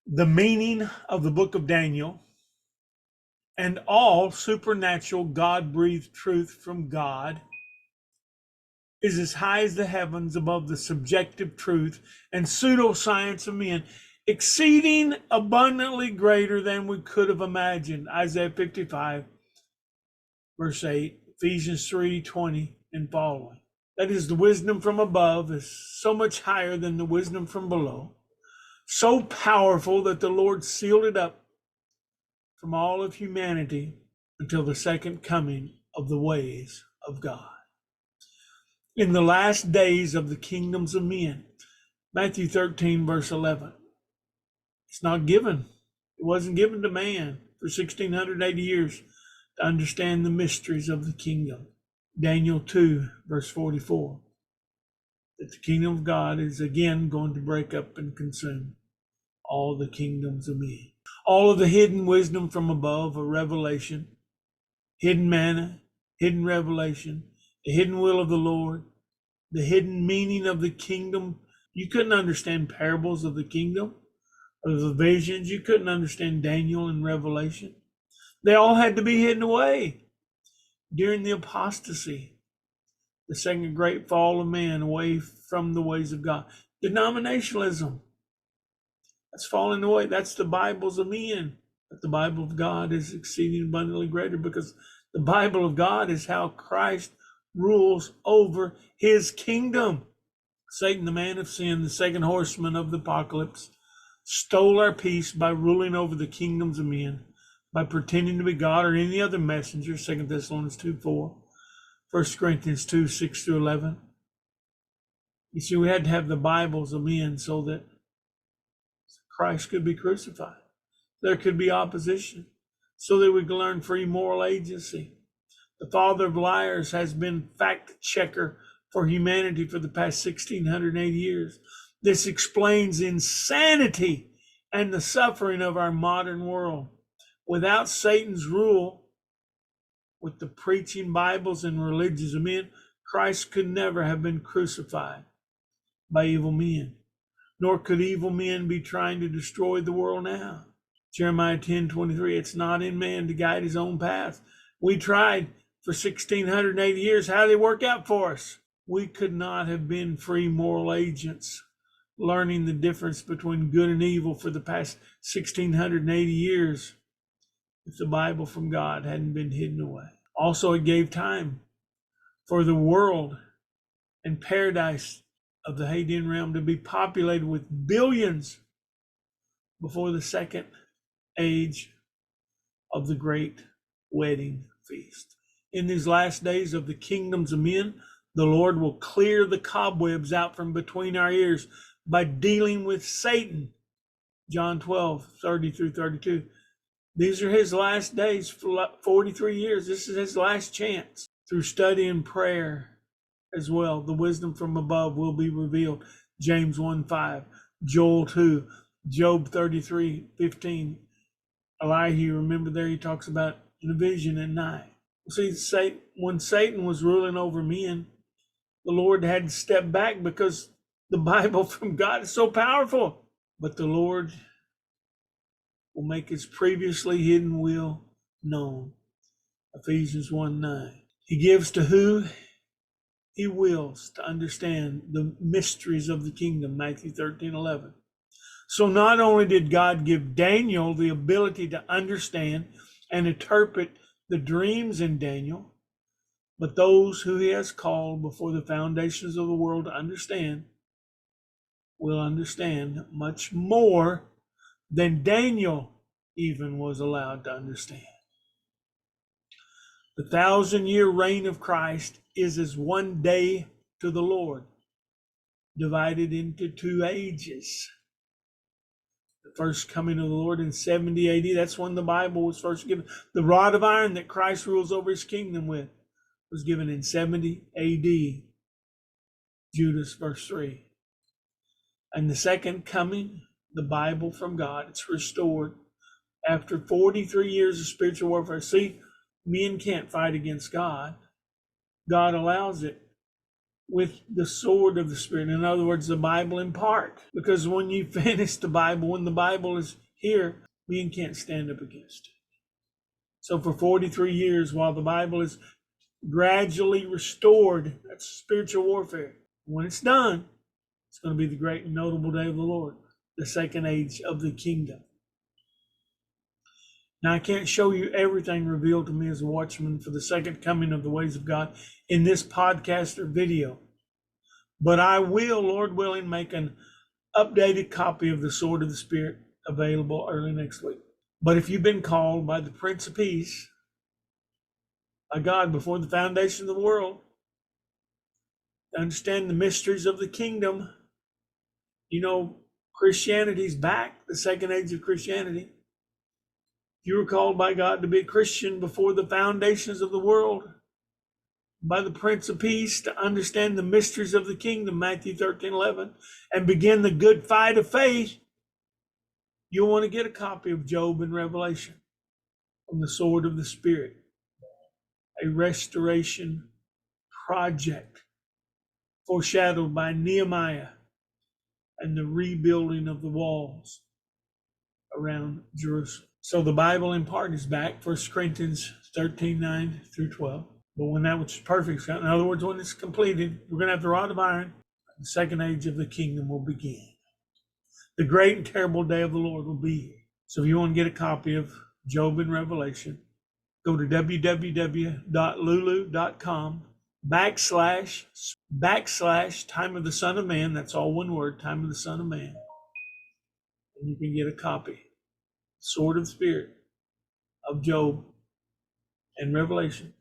The meaning of the book of Daniel and all supernatural God-breathed truth from God is as high as the heavens above the subjective truth and pseudoscience of men, exceeding abundantly greater than we could have imagined. Isaiah 55, verse 8, Ephesians 3:20 and following. That is, the wisdom from above is so much higher than the wisdom from below, so powerful that the Lord sealed it up from all of humanity until the second coming of the ways of God. In the last days of the kingdoms of men, Matthew 13, verse 11. It's not given. It wasn't given to man for 1680 years to understand the mysteries of the kingdom. Daniel 2, verse 44. That the kingdom of God is again going to break up and consume all the kingdoms of men. All of the hidden wisdom from above, a revelation, hidden manna, hidden revelation, the hidden will of the Lord, the hidden meaning of the kingdom. You couldn't understand parables of the kingdom or the visions. You couldn't understand Daniel and Revelation. They all had to be hidden away during the apostasy, the second great fall of man away from the ways of God. Denominationalism, that's falling away. That's the Bibles of men. But the Bible of God is exceeding abundantly greater, because the Bible of God is how Christ rules over his kingdom. Satan, the man of sin, the second horseman of the apocalypse, stole our peace by ruling over the kingdoms of men, by pretending to be God or any other messenger. 2 Thessalonians 2:4, 1 Corinthians 2:6-11. You see, we had to have the Bibles of men so that Christ could be crucified. There could be opposition, so that we could learn free moral agency. The father of liars has been fact checker for humanity for the past 1680 years. This explains insanity and the suffering of our modern world. Without Satan's rule, with the preaching Bibles and religions of men, Christ could never have been crucified by evil men, nor could evil men be trying to destroy the world now. Jeremiah 10:23, it's not in man to guide his own path. We tried for 1680 years. How did it work out for us? We could not have been free moral agents, learning the difference between good and evil for the past 1680 years if the Bible from God hadn't been hidden away. Also, it gave time for the world and paradise of the Hadean realm to be populated with billions before the second age of the great wedding feast. In these last days of the kingdoms of men, the Lord will clear the cobwebs out from between our ears by dealing with Satan. John 12:30-32. These are his last days for 43 years. This is his last chance. Through study and prayer as well, the wisdom from above will be revealed. James 1:5, Joel 2, Job 33:15. Elihu, remember there he talks about in a vision at night. See, when Satan was ruling over men, the Lord had to step back because the Bible from God is so powerful. But the Lord will make his previously hidden will known. Ephesians 1:9. He gives to who he wills to understand the mysteries of the kingdom. Matthew 13:11. So not only did God give Daniel the ability to understand and interpret the dreams in Daniel, but those who he has called before the foundations of the world to understand will understand much more than Daniel even was allowed to understand. The 1,000-year reign of Christ is as one day to the Lord, divided into 2 ages. The first coming of the Lord in 70 AD, that's when the Bible was first given. The rod of iron that Christ rules over his kingdom with was given in 70 AD. Judas, verse 3. And the second coming, the Bible from God, it's restored after 43 years of spiritual warfare. See, men can't fight against God. God allows it. with the sword of the Spirit. In other words, the Bible in part. Because when you finish the Bible, when the Bible is here, we can't stand up against it. So for 43 years, while the Bible is gradually restored, that's spiritual warfare. When it's done, it's going to be the great and notable day of the Lord, the second age of the kingdom. Now, I can't show you everything revealed to me as a watchman for the second coming of the ways of God in this podcast or video. But I will, Lord willing, make an updated copy of the Sword of the Spirit available early next week. But if you've been called by the Prince of Peace, by God before the foundation of the world, to understand the mysteries of the kingdom, you know, Christianity's back, the second age of Christianity. You were called by God to be a Christian before the foundations of the world, by the Prince of Peace, to understand the mysteries of the kingdom, Matthew 13:11, and begin the good fight of faith. You'll want to get a copy of Job and Revelation from the Sword of the Spirit, a restoration project foreshadowed by Nehemiah and the rebuilding of the walls around Jerusalem. So the Bible in part is back, 1 Corinthians 13:9 through 12. But when that was perfect, in other words, when it's completed, we're going to have the rod of iron. The second age of the kingdom will begin. The great and terrible day of the Lord will be here. So if you want to get a copy of Job and Revelation, go to www.lulu.com// Time of the Son of Man. That's all one word, Time of the Son of Man. And you can get a copy. Sword of the Spirit of Job and Revelation.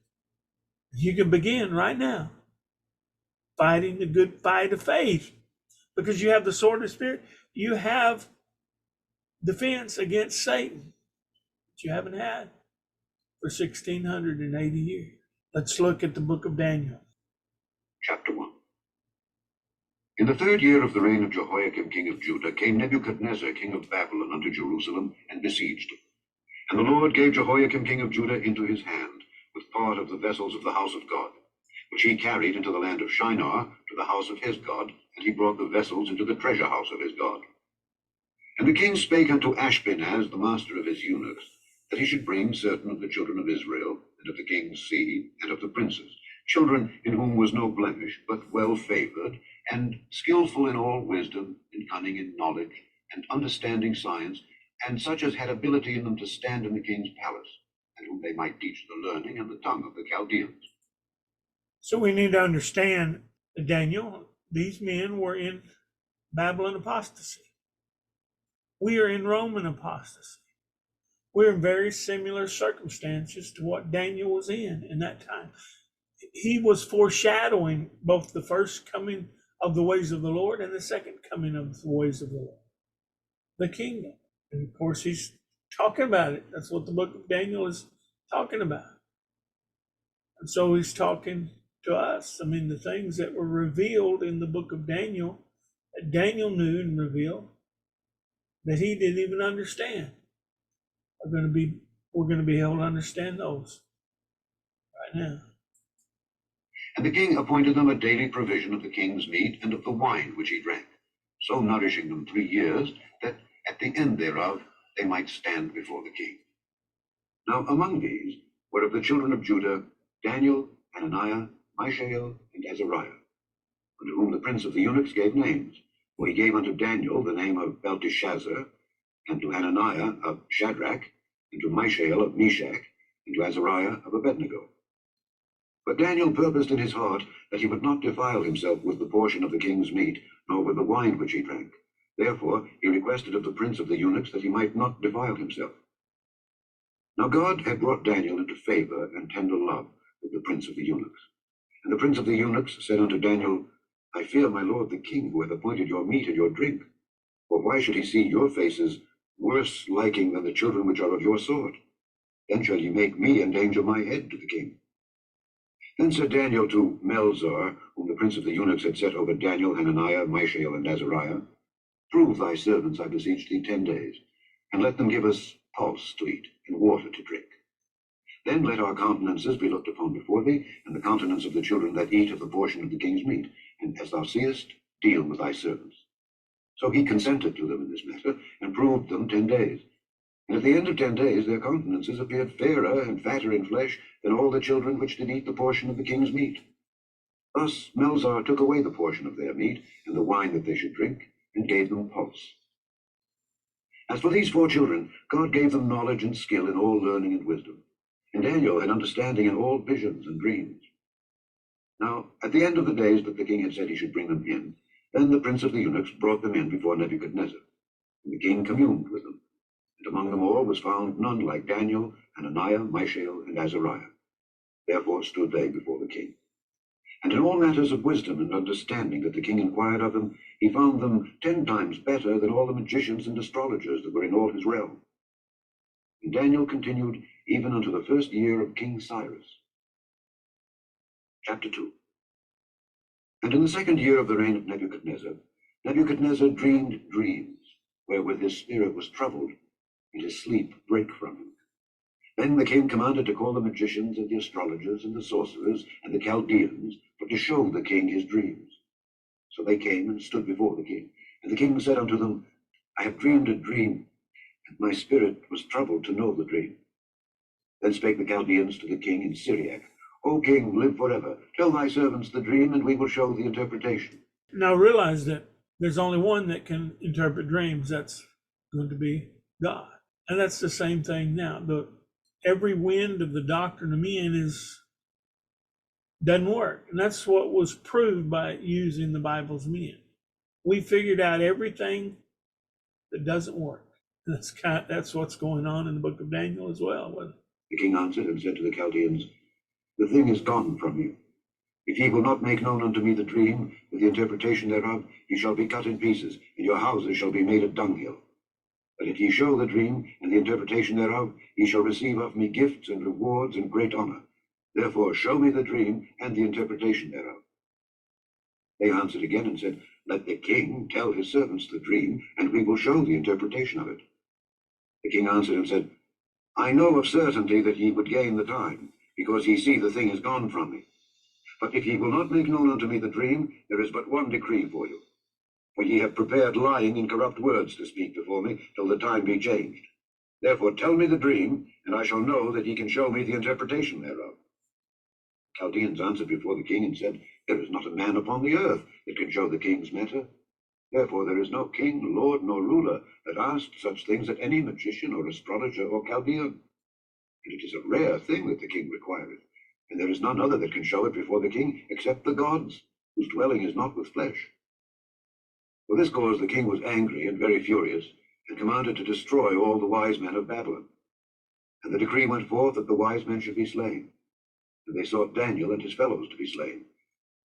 You can begin right now fighting the good fight of faith, because you have the sword of the Spirit. You have defense against Satan that you haven't had for 1,680 years. Let's look at the book of Daniel. Chapter 1. In the third year of the reign of Jehoiakim king of Judah came Nebuchadnezzar king of Babylon unto Jerusalem, and besieged it. And the Lord gave Jehoiakim king of Judah into his hand, with part of the vessels of the house of God, which he carried into the land of Shinar to the house of his God, and he brought the vessels into the treasure house of his God. And the king spake unto Ashpenaz, the master of his eunuchs, that he should bring certain of the children of Israel, and of the king's seed, and of the princes, children in whom was no blemish, but well favored, and skillful in all wisdom, and cunning in knowledge, and understanding science, and such as had ability in them to stand in the king's palace, and whom they might teach the learning and the tongue of the Chaldeans. So we need to understand, Daniel, these men were in Babylon apostasy. We are in Roman apostasy. We're in very similar circumstances to what Daniel was in that time. He was foreshadowing both the first coming of the ways of the Lord and the second coming of the ways of the Lord, the kingdom. And of course, he's talking about it. That's what the book of Daniel is talking about. And so he's talking to us. I mean, the things that were revealed in the book of Daniel, that Daniel knew and revealed, that he didn't even understand, we're going to be able to understand those right now. And the king appointed them a daily provision of the king's meat and of the wine which he drank, so nourishing them 3 years, that at the end thereof they might stand before the king. Now among these were of the children of Judah Daniel, Hananiah, Mishael, and Azariah, unto whom the prince of the eunuchs gave names. For he gave unto Daniel the name of Belteshazzar, and to Hananiah of Shadrach, and to Mishael of Meshach, and to Azariah of Abednego. But Daniel purposed in his heart that he would not defile himself with the portion of the king's meat, nor with the wine which he drank. Therefore he requested of the prince of the eunuchs that he might not defile himself. Now God had brought Daniel into favor and tender love with the prince of the eunuchs. And the prince of the eunuchs said unto Daniel, I fear my lord the king, who hath appointed your meat and your drink. For why should he see your faces worse liking than the children which are of your sort? Then shall ye make me endanger my head to the king. Then said Daniel to Melzar, whom the prince of the eunuchs had set over Daniel, Hananiah, Mishael, and Azariah, Prove thy servants, I beseech thee, 10 days, and let them give us pulse to eat and water to drink. Then let our countenances be looked upon before thee, and the countenance of the children that eat of the portion of the king's meat, and as thou seest, deal with thy servants. So he consented to them in this matter, and proved them 10 days. And at the end of 10 days their countenances appeared fairer and fatter in flesh than all the children which did eat the portion of the king's meat. Thus Melzar took away the portion of their meat, and the wine that they should drink, and gave them pulse. As for these 4 children, God gave them knowledge and skill in all learning and wisdom. And Daniel had understanding in all visions and dreams. Now, at the end of the days that the king had said he should bring them in, then the prince of the eunuchs brought them in before Nebuchadnezzar. And the king communed with them. And among them all was found none like Daniel, Hananiah, Mishael, and Azariah. Therefore stood they before the king. And in all matters of wisdom and understanding that the king inquired of them, he found them 10 times better than all the magicians and astrologers that were in all his realm. And Daniel continued even unto the 1st year of King Cyrus. Chapter 2. And in the 2nd year of the reign of Nebuchadnezzar, Nebuchadnezzar dreamed dreams, wherewith his spirit was troubled, and his sleep brake from him. Then the king commanded to call the magicians and the astrologers and the sorcerers and the Chaldeans, for to show the king his dreams. So they came and stood before the king. And the king said unto them, I have dreamed a dream, and my spirit was troubled to know the dream. Then spake the Chaldeans to the king in Syriac, O king, live forever. Tell thy servants the dream, and we will show the interpretation. Now realize that there's only one that can interpret dreams. That's going to be God. And that's the same thing now. Every wind of the doctrine of men doesn't work. And that's what was proved by using the Bible's men. We figured out everything that doesn't work. That's what's going on in the book of Daniel as well. The king answered and said to the Chaldeans, The thing is gone from you. If ye will not make known unto me the dream, with the interpretation thereof, ye shall be cut in pieces, and your houses shall be made a dunghill. But if ye show the dream, and the interpretation thereof, ye shall receive of me gifts and rewards and great honor. Therefore show me the dream, and the interpretation thereof. They answered again and said, Let the king tell his servants the dream, and we will show the interpretation of it. The king answered and said, I know of certainty that ye would gain the time, because ye see the thing is gone from me. But if ye will not make known unto me the dream, there is but one decree for you. For ye have prepared lying and corrupt words to speak before me, till the time be changed. Therefore tell me the dream, and I shall know that ye can show me the interpretation thereof. Chaldeans answered before the king and said, There is not a man upon the earth that can show the king's matter. Therefore there is no king, lord, nor ruler that asked such things at any magician or astrologer or Chaldean. And it is a rare thing that the king requireth, and there is none other that can show it before the king except the gods, whose dwelling is not with flesh. For this cause the king was angry and very furious, and commanded to destroy all the wise men of Babylon. And the decree went forth that the wise men should be slain. And they sought Daniel and his fellows to be slain.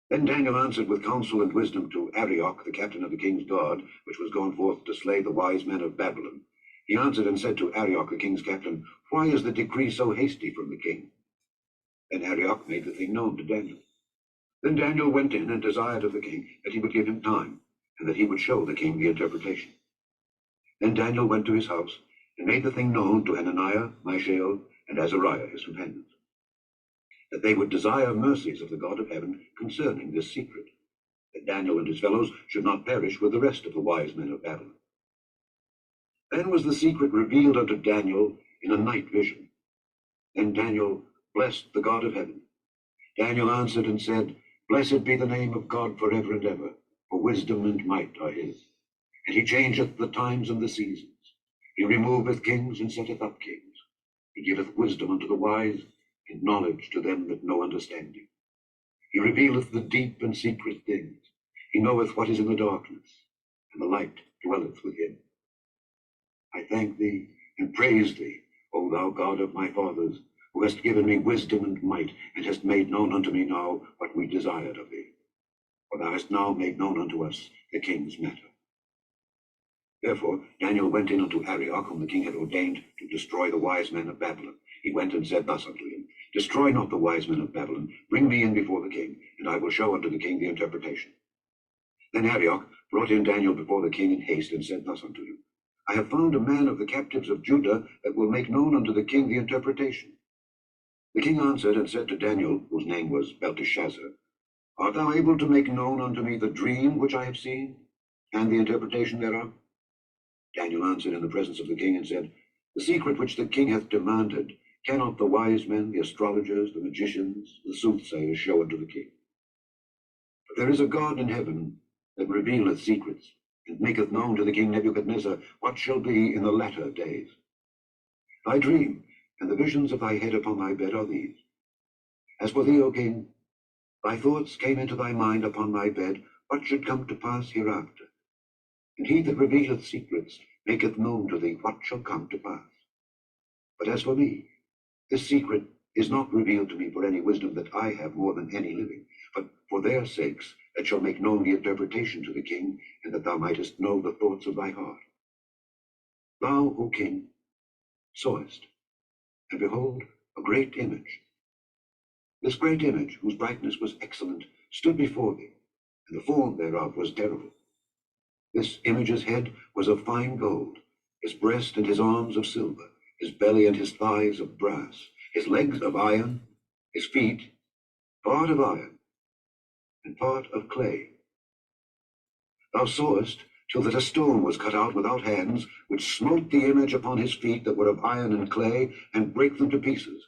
Then Daniel answered with counsel and wisdom to Arioch, the captain of the king's guard, which was gone forth to slay the wise men of Babylon. He answered and said to Arioch, the king's captain, Why is the decree so hasty from the king? Then Arioch made the thing known to Daniel. Then Daniel went in and desired of the king that he would give him time, and that he would show the king the interpretation. Then Daniel went to his house, and made the thing known to Hananiah, Mishael, and Azariah his companions, that they would desire mercies of the God of heaven concerning this secret, that Daniel and his fellows should not perish with the rest of the wise men of Babylon. Then was the secret revealed unto Daniel in a night vision. Then Daniel blessed the God of heaven. Daniel answered and said, Blessed be the name of God forever and ever, for wisdom and might are his. And he changeth the times and the seasons. He removeth kings and setteth up kings. He giveth wisdom unto the wise, and knowledge to them that know understanding. He revealeth the deep and secret things. He knoweth what is in the darkness, and the light dwelleth with him. I thank thee and praise thee, O thou God of my fathers, who hast given me wisdom and might, and hast made known unto me now what we desired of thee. For thou hast now made known unto us the king's matter. Therefore Daniel went in unto Arioch, whom the king had ordained to destroy the wise men of Babylon. He went and said thus unto him, Destroy not the wise men of Babylon, bring me in before the king, and I will show unto the king the interpretation. Then Arioch brought in Daniel before the king in haste, and said thus unto him, I have found a man of the captives of Judah that will make known unto the king the interpretation. The king answered and said to Daniel, whose name was Belteshazzar, Art thou able to make known unto me the dream which I have seen, and the interpretation thereof? Daniel answered in the presence of the king and said, The secret which the king hath demanded cannot the wise men, the astrologers, the magicians, the soothsayers show unto the king. But there is a God in heaven that revealeth secrets, and maketh known to the king Nebuchadnezzar what shall be in the latter days. Thy dream and the visions of thy head upon thy bed are these. As for thee, O king, thy thoughts came into thy mind upon thy bed, what should come to pass hereafter. And he that revealeth secrets maketh known to thee what shall come to pass. But as for me, this secret is not revealed to me for any wisdom that I have more than any living, but for their sakes that shall make known the interpretation to the king, and that thou mightest know the thoughts of thy heart. Thou, O king, sawest, and behold, a great image. This great image, whose brightness was excellent, stood before thee, and the form thereof was terrible. This image's head was of fine gold, his breast and his arms of silver, his belly and his thighs of brass, his legs of iron, his feet part of iron and part of clay. Thou sawest till that a stone was cut out without hands, which smote the image upon his feet that were of iron and clay, and brake them to pieces.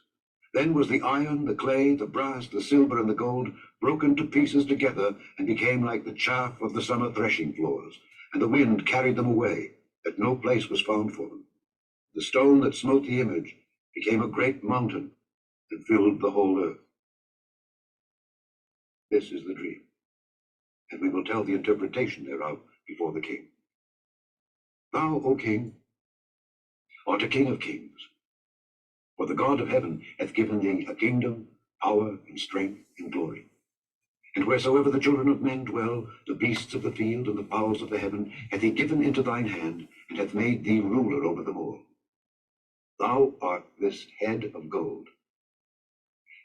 Then was the iron, the clay, the brass, the silver, and the gold broken to pieces together, and became like the chaff of the summer threshing floors. And the wind carried them away, that no place was found for them. The stone that smote the image became a great mountain, and filled the whole earth. This is the dream, and we will tell the interpretation thereof before the king. Thou, O king, art a king of kings, for the God of heaven hath given thee a kingdom, power, and strength, and glory. And wheresoever the children of men dwell, the beasts of the field and the fowls of the heaven, hath he given into thine hand, and hath made thee ruler over them all. Thou art this head of gold.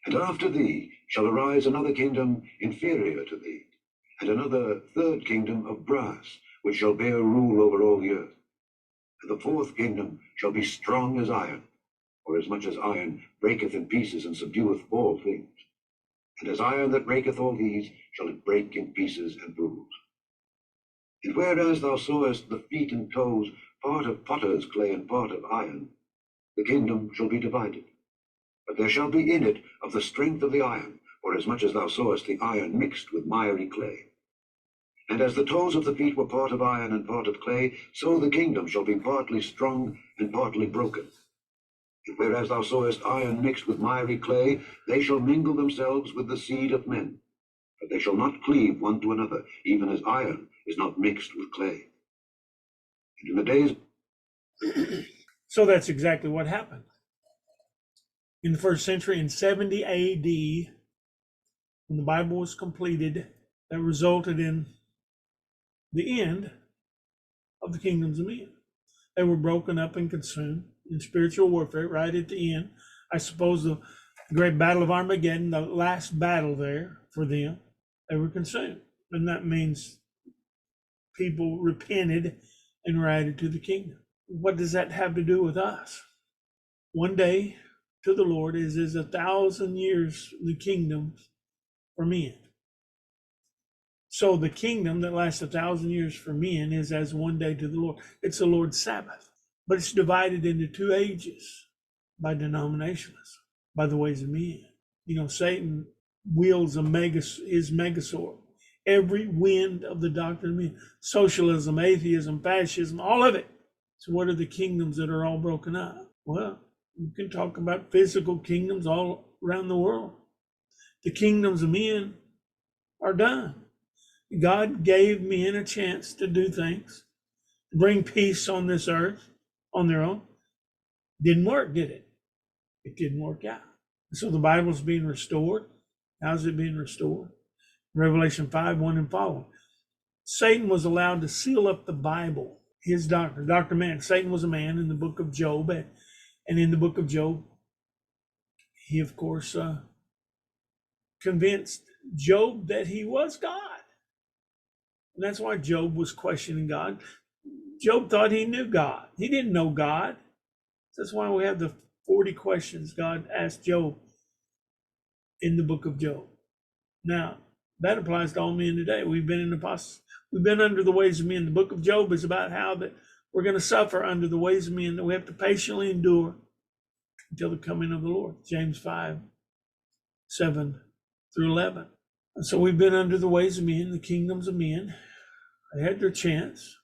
And after thee shall arise another kingdom inferior to thee, and another third kingdom of brass, which shall bear rule over all the earth. And the fourth kingdom shall be strong as iron, for as much as iron breaketh in pieces and subdueth all things. And as iron that breaketh all these, shall it break in pieces and bruise. And whereas thou sawest the feet and toes, part of potter's clay and part of iron, the kingdom shall be divided. But there shall be in it of the strength of the iron, for as much as thou sawest the iron mixed with miry clay. And as the toes of the feet were part of iron and part of clay, so the kingdom shall be partly strong and partly broken. And whereas thou sawest iron mixed with miry clay, they shall mingle themselves with the seed of men, but they shall not cleave one to another, even as iron is not mixed with clay. And in the days... So that's exactly what happened. In the first century, in 70 AD, when the Bible was completed, that resulted in the end of the kingdoms of men. They were broken up and consumed in spiritual warfare right at the end. I suppose the great battle of Armageddon, the last battle there for them, they were consumed. And that means people repented and were added to the kingdom. What does that have to do with us? One day to the Lord is 1,000 years the kingdom for men. So the kingdom that lasts 1,000 years for men is as one day to the Lord. It's the Lord's Sabbath, but it's divided into 2 ages by denominationalists, by the ways of men. You know, Satan wields his megasword. Every wind of the doctrine of men, socialism, atheism, fascism, all of it. So what are the kingdoms that are all broken up? Well, you can talk about physical kingdoms all around the world. The kingdoms of men are done. God gave men a chance to do things, to bring peace on this earth on their own. Didn't work, did it? It didn't work out. So the Bible's being restored. How's it being restored? Revelation 5:1 and following. Satan was allowed to seal up the Bible, his doctrine. Dr. Man, Satan was a man in the book of Job. And in the book of Job, he, of course, convinced Job that he was God. And that's why Job was questioning God. Job thought he knew God. He didn't know God. That's why we have the 40 questions God asked Job in the book of Job. Now, That applies to all men today. We've been in apostasy. We've been under the ways of men. The book of Job is about how that we're going to suffer under the ways of men, that we have to patiently endure until the coming of the Lord. James 5:7 through 11. And so we've been under the ways of men, the kingdoms of men. They had their chance.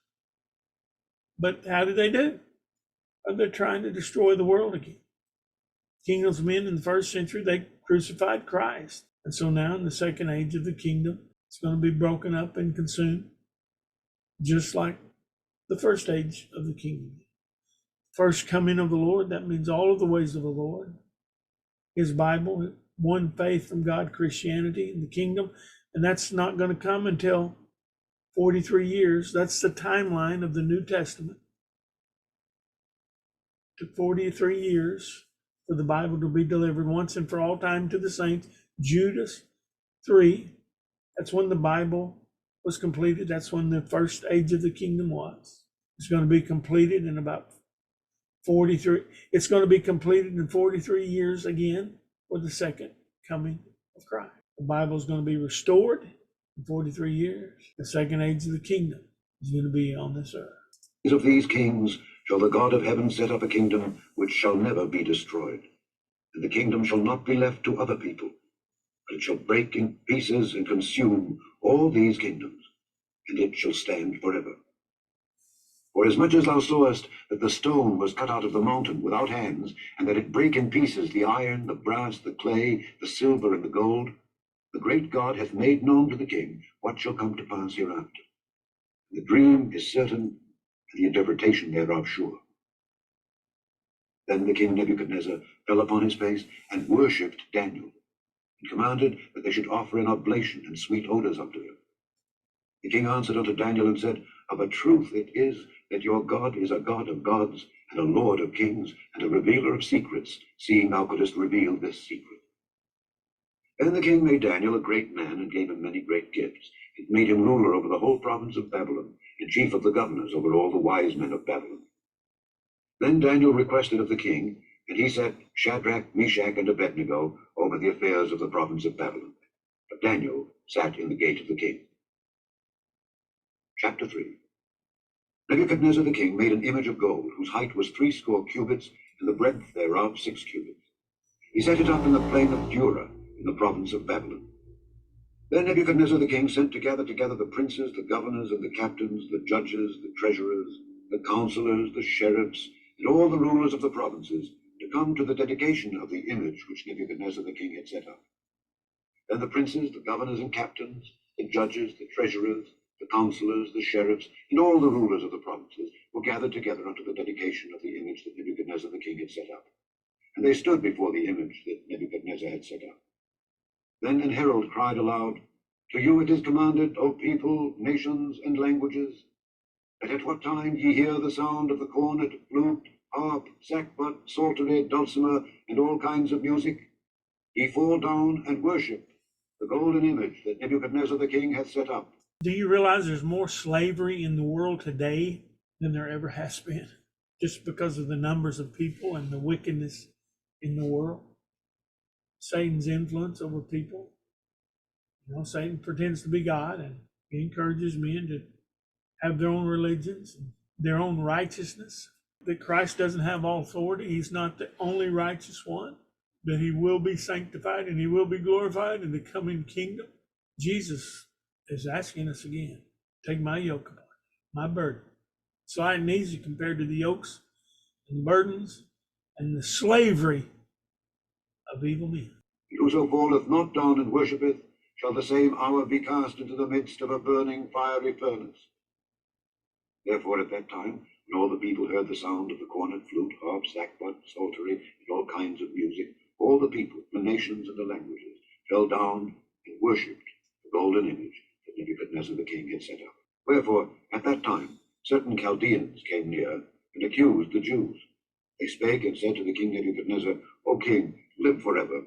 But how did they do? They're trying to destroy the world again. Kingdoms of men in the first century, they crucified Christ. And so now in the second age of the kingdom, it's going to be broken up and consumed, just like the first age of the kingdom. First coming of the Lord, that means all of the ways of the Lord. His Bible, one faith from God, Christianity, and the kingdom. And that's not going to come until 43 years. That's the timeline of the New Testament. It took 43 years for the Bible to be delivered once and for all time to the saints. Judas 3, that's when the Bible was completed. That's when the first age of the kingdom was. It's going to be completed in about 43. It's going to be completed in 43 years again for the second coming of Christ. The Bible is going to be restored in 43 years. The second age of the kingdom is going to be on this earth. Of these kings shall the God of heaven set up a kingdom which shall never be destroyed. And the kingdom shall not be left to other people, but it shall break in pieces and consume all these kingdoms, and it shall stand forever. For as much as thou sawest that the stone was cut out of the mountain without hands, and that it brake in pieces the iron, the brass, the clay, the silver, and the gold, the great God hath made known to the king what shall come to pass hereafter. The dream is certain, and the interpretation thereof sure. Then the king Nebuchadnezzar fell upon his face and worshipped Daniel, and commanded that they should offer an oblation and sweet odors unto him. The king answered unto Daniel and said, Of a truth it is that your God is a God of gods, and a Lord of kings, and a revealer of secrets, seeing thou couldest reveal this secret. Then the king made Daniel a great man, and gave him many great gifts, and made him ruler over the whole province of Babylon, and chief of the governors over all the wise men of Babylon. Then Daniel requested of the king, and he set Shadrach, Meshach, and Abednego over the affairs of the province of Babylon. But Daniel sat in the gate of the king. Chapter 3. Nebuchadnezzar the king made an image of gold, whose height was 80 cubits, and the breadth thereof 6 cubits. He set it up in the plain of Dura, in the province of Babylon. Then Nebuchadnezzar the king sent to gather together the princes, the governors, and the captains, the judges, the treasurers, the counselors, the sheriffs, and all the rulers of the provinces, to come to the dedication of the image which Nebuchadnezzar the king had set up. Then the princes, the governors and captains, the judges, the treasurers, the counselors, the sheriffs, and all the rulers of the provinces were gathered together unto the dedication of the image that Nebuchadnezzar the king had set up. And they stood before the image that Nebuchadnezzar had set up. Then an herald cried aloud, To you it is commanded, O people, nations, and languages, that at what time ye hear the sound of the cornet, flute, harp, sackbut, psaltery, dulcimer, and all kinds of music, ye fall down and worship the golden image that Nebuchadnezzar the king hath set up. Do you realize there's more slavery in the world today than there ever has been? Just because of the numbers of people and the wickedness in the world. Satan's influence over people. Satan pretends to be God, and he encourages men to have their own religions, their own righteousness. That Christ doesn't have all authority. He's not the only righteous one. That he will be sanctified and he will be glorified in the coming kingdom. Jesus is asking us again, take my yoke upon you, my burden. It's light and easy compared to the yokes and burdens and the slavery of evil men. Whoso falleth not down and worshippeth, shall the same hour be cast into the midst of a burning fiery furnace. Therefore at that time, when all the people heard the sound of the cornet, flute, harp, sackbut, psaltery, and all kinds of music, all the people, the nations, and the languages, fell down and worshipped the golden image that Nebuchadnezzar the king had set up. Wherefore, at that time, certain Chaldeans came near and accused the Jews. They spake and said to the king Nebuchadnezzar, O king, live forever.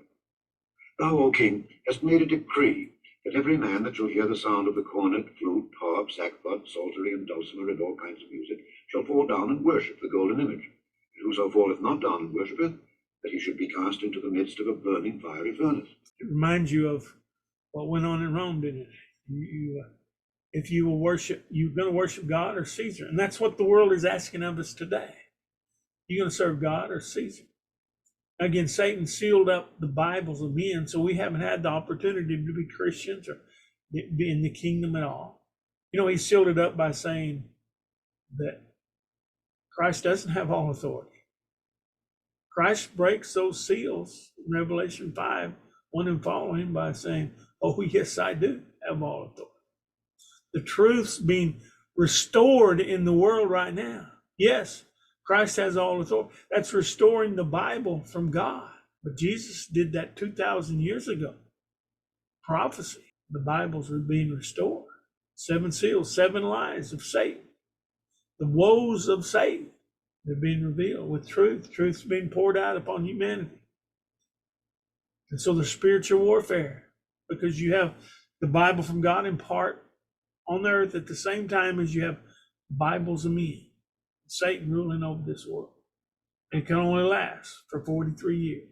Thou, O king, hast made a decree that every man that shall hear the sound of the cornet, flute, harp, sackbut, psaltery, and dulcimer, and all kinds of music, shall fall down and worship the golden image. And whoso falleth not down and worshippeth, that he should be cast into the midst of a burning fiery furnace. It reminds you of what went on in Rome, didn't it? If you will worship, you're going to worship God or Caesar. And that's what the world is asking of us today. You're going to serve God or Caesar. Again, Satan sealed up the Bibles of men, so we haven't had the opportunity to be Christians or be in the kingdom at all. You know, he sealed it up by saying that Christ doesn't have all authority. Christ breaks those seals in Revelation 5, 1 and following, by saying, oh, yes, I do have all authority. The truth's being restored in the world right now. Yes, Christ has all authority. That's restoring the Bible from God. But Jesus did that 2,000 years ago. Prophecy. The Bibles are being restored. 7 seals, 7 lies of Satan. The woes of Satan. They're being revealed with truth. Truth's being poured out upon humanity. And so the spiritual warfare, because you have the Bible from God in part on the earth at the same time as you have Bibles of men. Satan ruling over this world. It can only last for 43 years.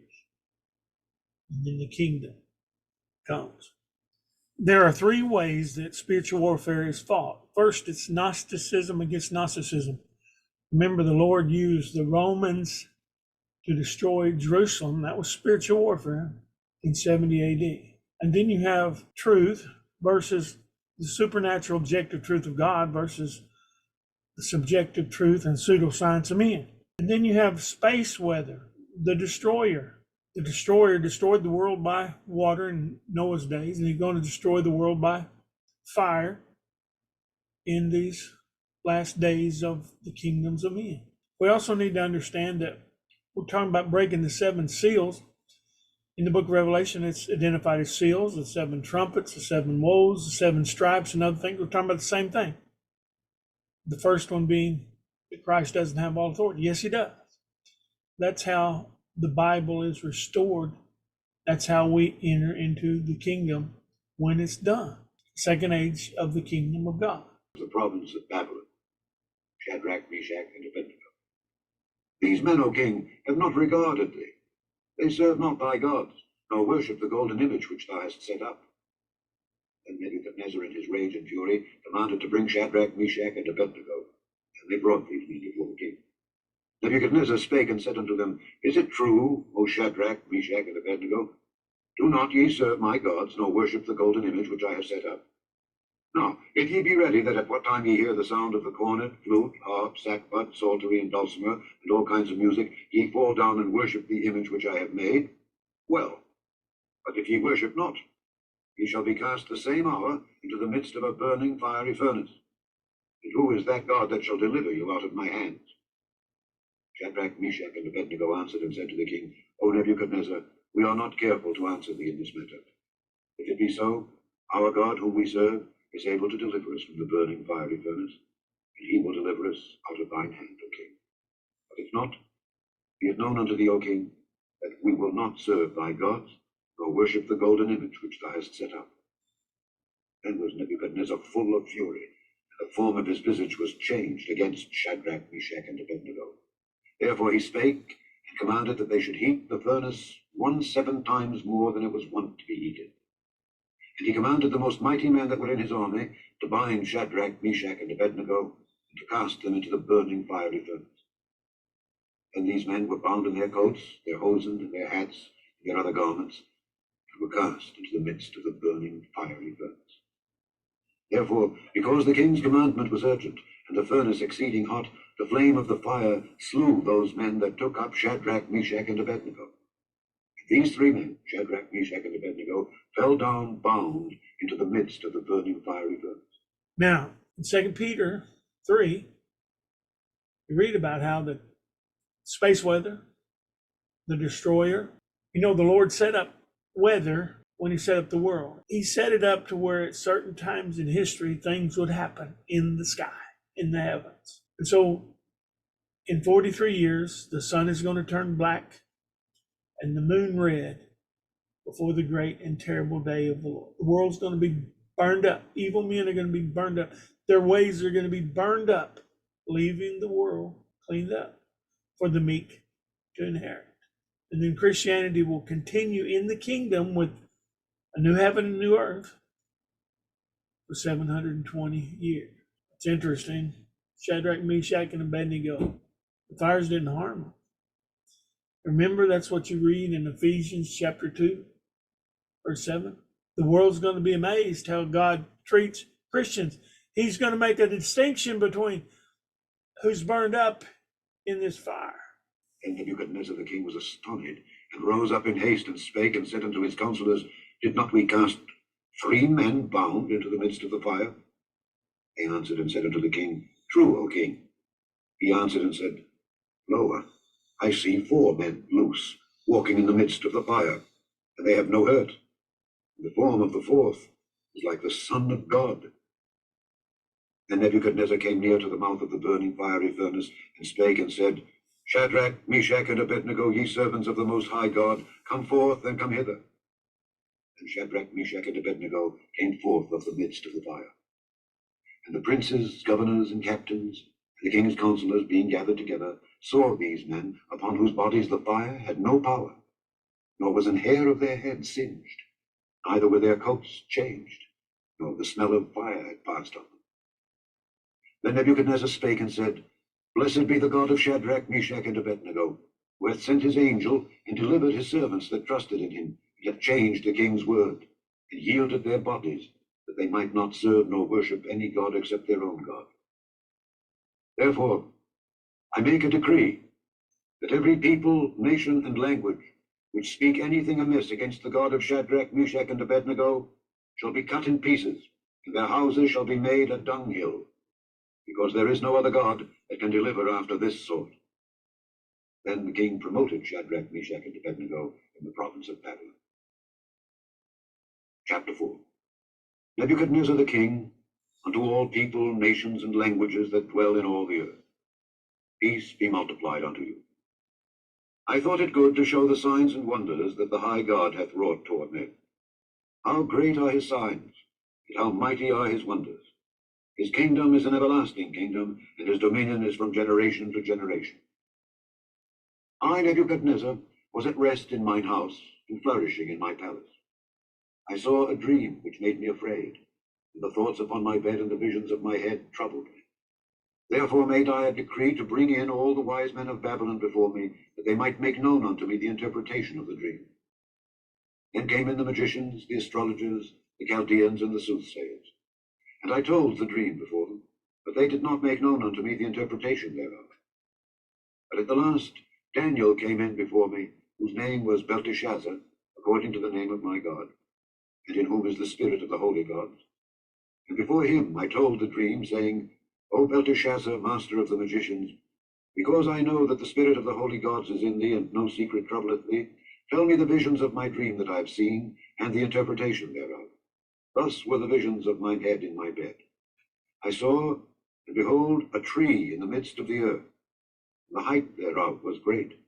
And then the kingdom comes. There are 3 ways that spiritual warfare is fought. First, it's Gnosticism against Gnosticism. Remember, the Lord used the Romans to destroy Jerusalem. That was spiritual warfare in 70 AD. And then you have truth versus the supernatural objective truth of God versus the subjective truth and pseudoscience of men. And then you have space weather, the destroyer. The destroyer destroyed the world by water in Noah's days, and he's going to destroy the world by fire in these last days of the kingdoms of men. We also need to understand that we're talking about breaking the 7 seals. In the book of Revelation, it's identified as seals, the 7 trumpets, the 7 woes, the 7 stripes, and other things. We're talking about the same thing. The first one being that Christ doesn't have all authority. Yes, he does. That's how the Bible is restored. That's how we enter into the kingdom when it's done. Second age of the kingdom of God. The province of Babylon, Shadrach, Meshach, and Abednego. These men, O king, have not regarded thee. They serve not thy gods, nor worship the golden image which thou hast set up. Then Nebuchadnezzar, in his rage and fury, commanded to bring Shadrach, Meshach, and Abednego, and they brought these men before the king. Nebuchadnezzar spake and said unto them, Is it true, O Shadrach, Meshach, and Abednego? Do not ye serve my gods, nor worship the golden image which I have set up? Now, if ye be ready that at what time ye hear the sound of the cornet, flute, harp, sackbut, psaltery, and dulcimer, and all kinds of music, ye fall down and worship the image which I have made, well. But if ye worship not, ye shall be cast the same hour into the midst of a burning fiery furnace. And who is that God that shall deliver you out of my hands? Shadrach, Meshach, and Abednego answered and said to the king, O Nebuchadnezzar, we are not careful to answer thee in this matter. If it be so, our God whom we serve is able to deliver us from the burning fiery furnace, and he will deliver us out of thine hand, O king. But if not, be it known unto thee, O king, that we will not serve thy gods, nor worship the golden image which thou hast set up. Then was Nebuchadnezzar full of fury, and the form of his visage was changed against Shadrach, Meshach, and Abednego. Therefore he spake and commanded that they should heat the furnace 17 times more than it was wont to be heated. And he commanded the most mighty men that were in his army to bind Shadrach, Meshach, and Abednego, and to cast them into the burning fiery furnace. And these men were bound in their coats, their hosen, and their hats, and their other garments, and were cast into the midst of the burning fiery furnace. Therefore, because the king's commandment was urgent, and the furnace exceeding hot, the flame of the fire slew those men that took up Shadrach, Meshach, and Abednego. These 3 men, Shadrach, Meshach, and Abednego, fell down bound into the midst of the burning fiery furnace. Now, in 2 Peter 3, we read about how the space weather, the destroyer, the Lord set up weather when he set up the world. He set it up to where at certain times in history, things would happen in the sky, in the heavens. And so in 43 years, the sun is going to turn black and the moon red before the great and terrible day of the Lord. The world's going to be burned up. Evil men are going to be burned up. Their ways are going to be burned up, leaving the world cleaned up for the meek to inherit. And then Christianity will continue in the kingdom with a new heaven and new earth for 720 years. It's interesting. Shadrach, Meshach, and Abednego, the fires didn't harm them. Remember, that's what you read in Ephesians chapter 2, verse 7. The world's going to be amazed how God treats Christians. He's going to make a distinction between who's burned up in this fire. And Nebuchadnezzar the king was astonished, and rose up in haste, and spake, and said unto his counselors, Did not we cast 3 men bound into the midst of the fire? They answered and said unto the king, True, O king. He answered and said, Lo, I see 4 men loose, walking in the midst of the fire, and they have no hurt. And the form of the 4th is like the Son of God. Then Nebuchadnezzar came near to the mouth of the burning fiery furnace, and spake and said, Shadrach, Meshach, and Abednego, ye servants of the Most High God, come forth and come hither. And Shadrach, Meshach, and Abednego came forth of the midst of the fire. And the princes, governors, and captains, and the king's counselors, being gathered together, saw these men, upon whose bodies the fire had no power, nor was an hair of their head singed, neither were their coats changed, nor the smell of fire had passed on them. Then Nebuchadnezzar spake and said, Blessed be the God of Shadrach, Meshach, and Abednego, who hath sent his angel, and delivered his servants that trusted in him, and hath changed the king's word, and yielded their bodies, that they might not serve nor worship any god except their own God. Therefore, I make a decree, that every people, nation, and language, which speak anything amiss against the God of Shadrach, Meshach, and Abednego, shall be cut in pieces, and their houses shall be made a dunghill, because there is no other God that can deliver after this sort. Then the king promoted Shadrach, Meshach, and Abednego in the province of Babylon. Chapter 4. Nebuchadnezzar the king, unto all people, nations, and languages that dwell in all the earth. Peace be multiplied unto you. I thought it good to show the signs and wonders that the high God hath wrought toward men. How great are his signs, and how mighty are his wonders. His kingdom is an everlasting kingdom, and his dominion is from generation to generation. I, Nebuchadnezzar, was at rest in mine house, and flourishing in my palace. I saw a dream which made me afraid, and the thoughts upon my bed and the visions of my head troubled me. Therefore made I a decree to bring in all the wise men of Babylon before me, that they might make known unto me the interpretation of the dream. Then came in the magicians, the astrologers, the Chaldeans, and the soothsayers. And I told the dream before them, but they did not make known unto me the interpretation thereof. But at the last Daniel came in before me, whose name was Belteshazzar, according to the name of my God, and in whom is the spirit of the holy gods. And before him I told the dream, saying, O Belteshazzar, master of the magicians, because I know that the spirit of the holy gods is in thee, and no secret troubleth thee, tell me the visions of my dream that I have seen, and the interpretation thereof. Thus were the visions of mine head in my bed. I saw, and behold, a tree in the midst of the earth, and the height thereof was great.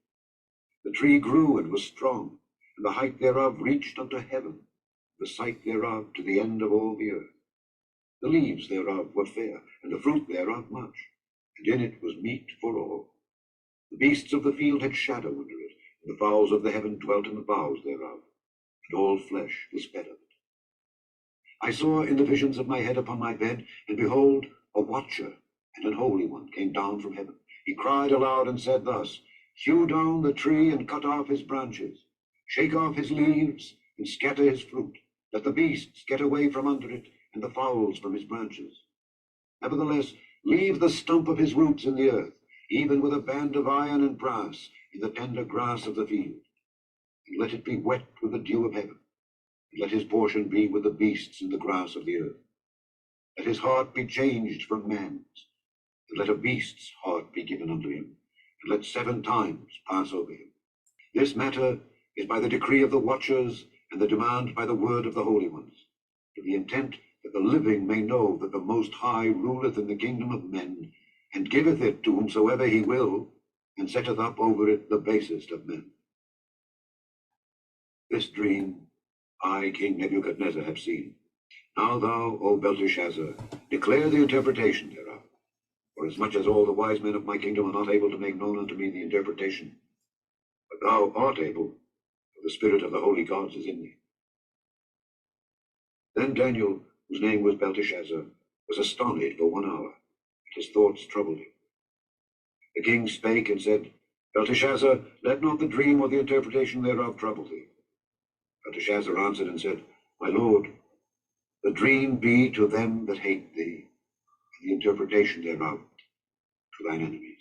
The tree grew and was strong, and the height thereof reached unto heaven, the sight thereof to the end of all the earth. The leaves thereof were fair, and the fruit thereof much, and in it was meat for all. The beasts of the field had shadow under it, and the fowls of the heaven dwelt in the boughs thereof, and all flesh was fed of it. I saw in the visions of my head upon my bed, and behold, a watcher and an holy one came down from heaven. He cried aloud and said thus, Hew down the tree and cut off his branches, shake off his leaves and scatter his fruit. Let the beasts get away from under it, and the fowls from his branches. Nevertheless, leave the stump of his roots in the earth, even with a band of iron and brass in the tender grass of the field. And let it be wet with the dew of heaven, and let his portion be with the beasts in the grass of the earth. Let his heart be changed from man's, and let a beast's heart be given unto him, and let 7 times pass over him. This matter is by the decree of the watchers, and the demand by the word of the holy ones, to the intent that the living may know that the Most High ruleth in the kingdom of men, and giveth it to whomsoever he will, and setteth up over it the basest of men. This dream I, King Nebuchadnezzar, have seen. Now thou, O Belteshazzar, declare the interpretation thereof, for as much as all the wise men of my kingdom are not able to make known unto me the interpretation, but thou art able, for the spirit of the holy gods is in thee. Then Daniel, whose name was Belteshazzar, was astonished for 1 hour, and his thoughts troubled him. The king spake and said, Belteshazzar, let not the dream or the interpretation thereof trouble thee. Belteshazzar answered and said, My lord, the dream be to them that hate thee, and the interpretation thereof to thine enemies.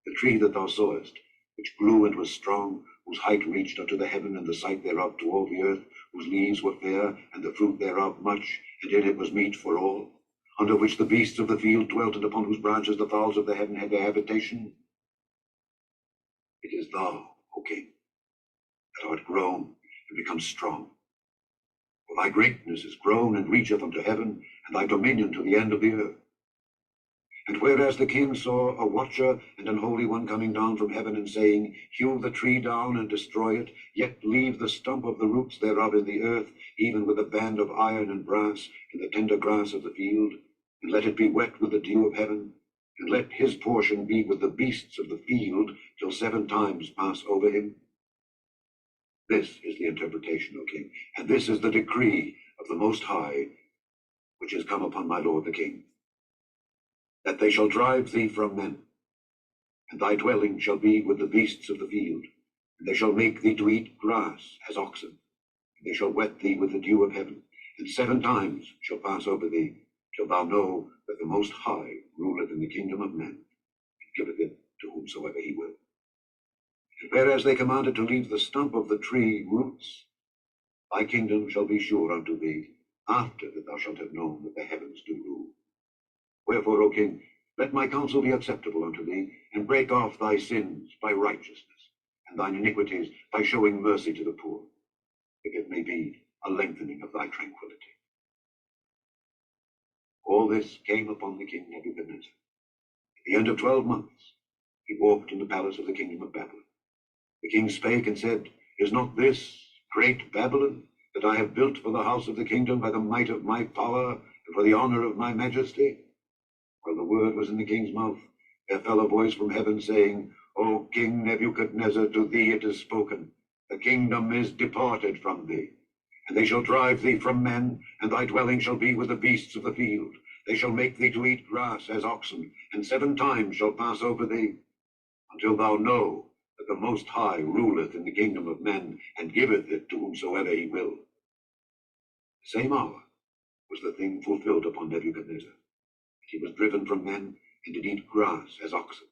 The tree that thou sawest, which grew and was strong, whose height reached unto the heaven, and the sight thereof to all the earth, whose leaves were fair, and the fruit thereof much, and in it was meat for all, under which the beasts of the field dwelt, and upon whose branches the fowls of the heaven had their habitation. It is thou, O king, that art grown and become strong. For thy greatness is grown and reacheth unto heaven, and thy dominion to the end of the earth. And whereas the king saw a watcher and an holy one coming down from heaven, and saying, Hew the tree down and destroy it, yet leave the stump of the roots thereof in the earth, even with a band of iron and brass, in the tender grass of the field, and let it be wet with the dew of heaven, and let his portion be with the beasts of the field, till 7 times pass over him. This is the interpretation, O king, and this is the decree of the Most High, which is come upon my lord the king, that they shall drive thee from men, and thy dwelling shall be with the beasts of the field, and they shall make thee to eat grass as oxen, and they shall wet thee with the dew of heaven, and 7 times shall pass over thee, till thou know that the Most High ruleth in the kingdom of men, and giveth it to whomsoever he will. And whereas they commanded to leave the stump of the tree roots, thy kingdom shall be sure unto thee, after that thou shalt have known that the heavens do rule. Wherefore, O king, let my counsel be acceptable unto thee, and break off thy sins by righteousness, and thine iniquities by showing mercy to the poor, if it may be a lengthening of thy tranquility. All this came upon the king Nebuchadnezzar. At the end of 12 months, he walked in the palace of the kingdom of Babylon. The king spake and said, Is not this great Babylon, that I have built for the house of the kingdom by the might of my power, and for the honor of my majesty? While the word was in the king's mouth, there fell a voice from heaven, saying, O King Nebuchadnezzar, to thee it is spoken, the kingdom is departed from thee. And they shall drive thee from men, and thy dwelling shall be with the beasts of the field. They shall make thee to eat grass as oxen, and 7 times shall pass over thee, until thou know that the Most High ruleth in the kingdom of men, and giveth it to whomsoever he will. The same hour was the thing fulfilled upon Nebuchadnezzar. He was driven from men, and did eat grass as oxen.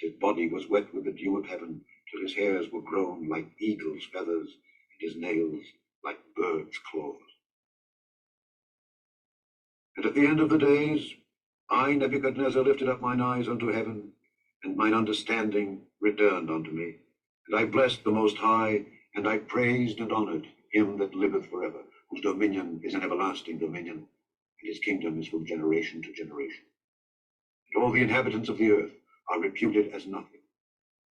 And his body was wet with the dew of heaven, till his hairs were grown like eagle's feathers, and his nails like birds' claws. And at the end of the days, I, Nebuchadnezzar, lifted up mine eyes unto heaven, and mine understanding returned unto me. And I blessed the Most High, and I praised and honored him that liveth forever, whose dominion is an everlasting dominion, and his kingdom is from generation to generation. And all the inhabitants of the earth are reputed as nothing,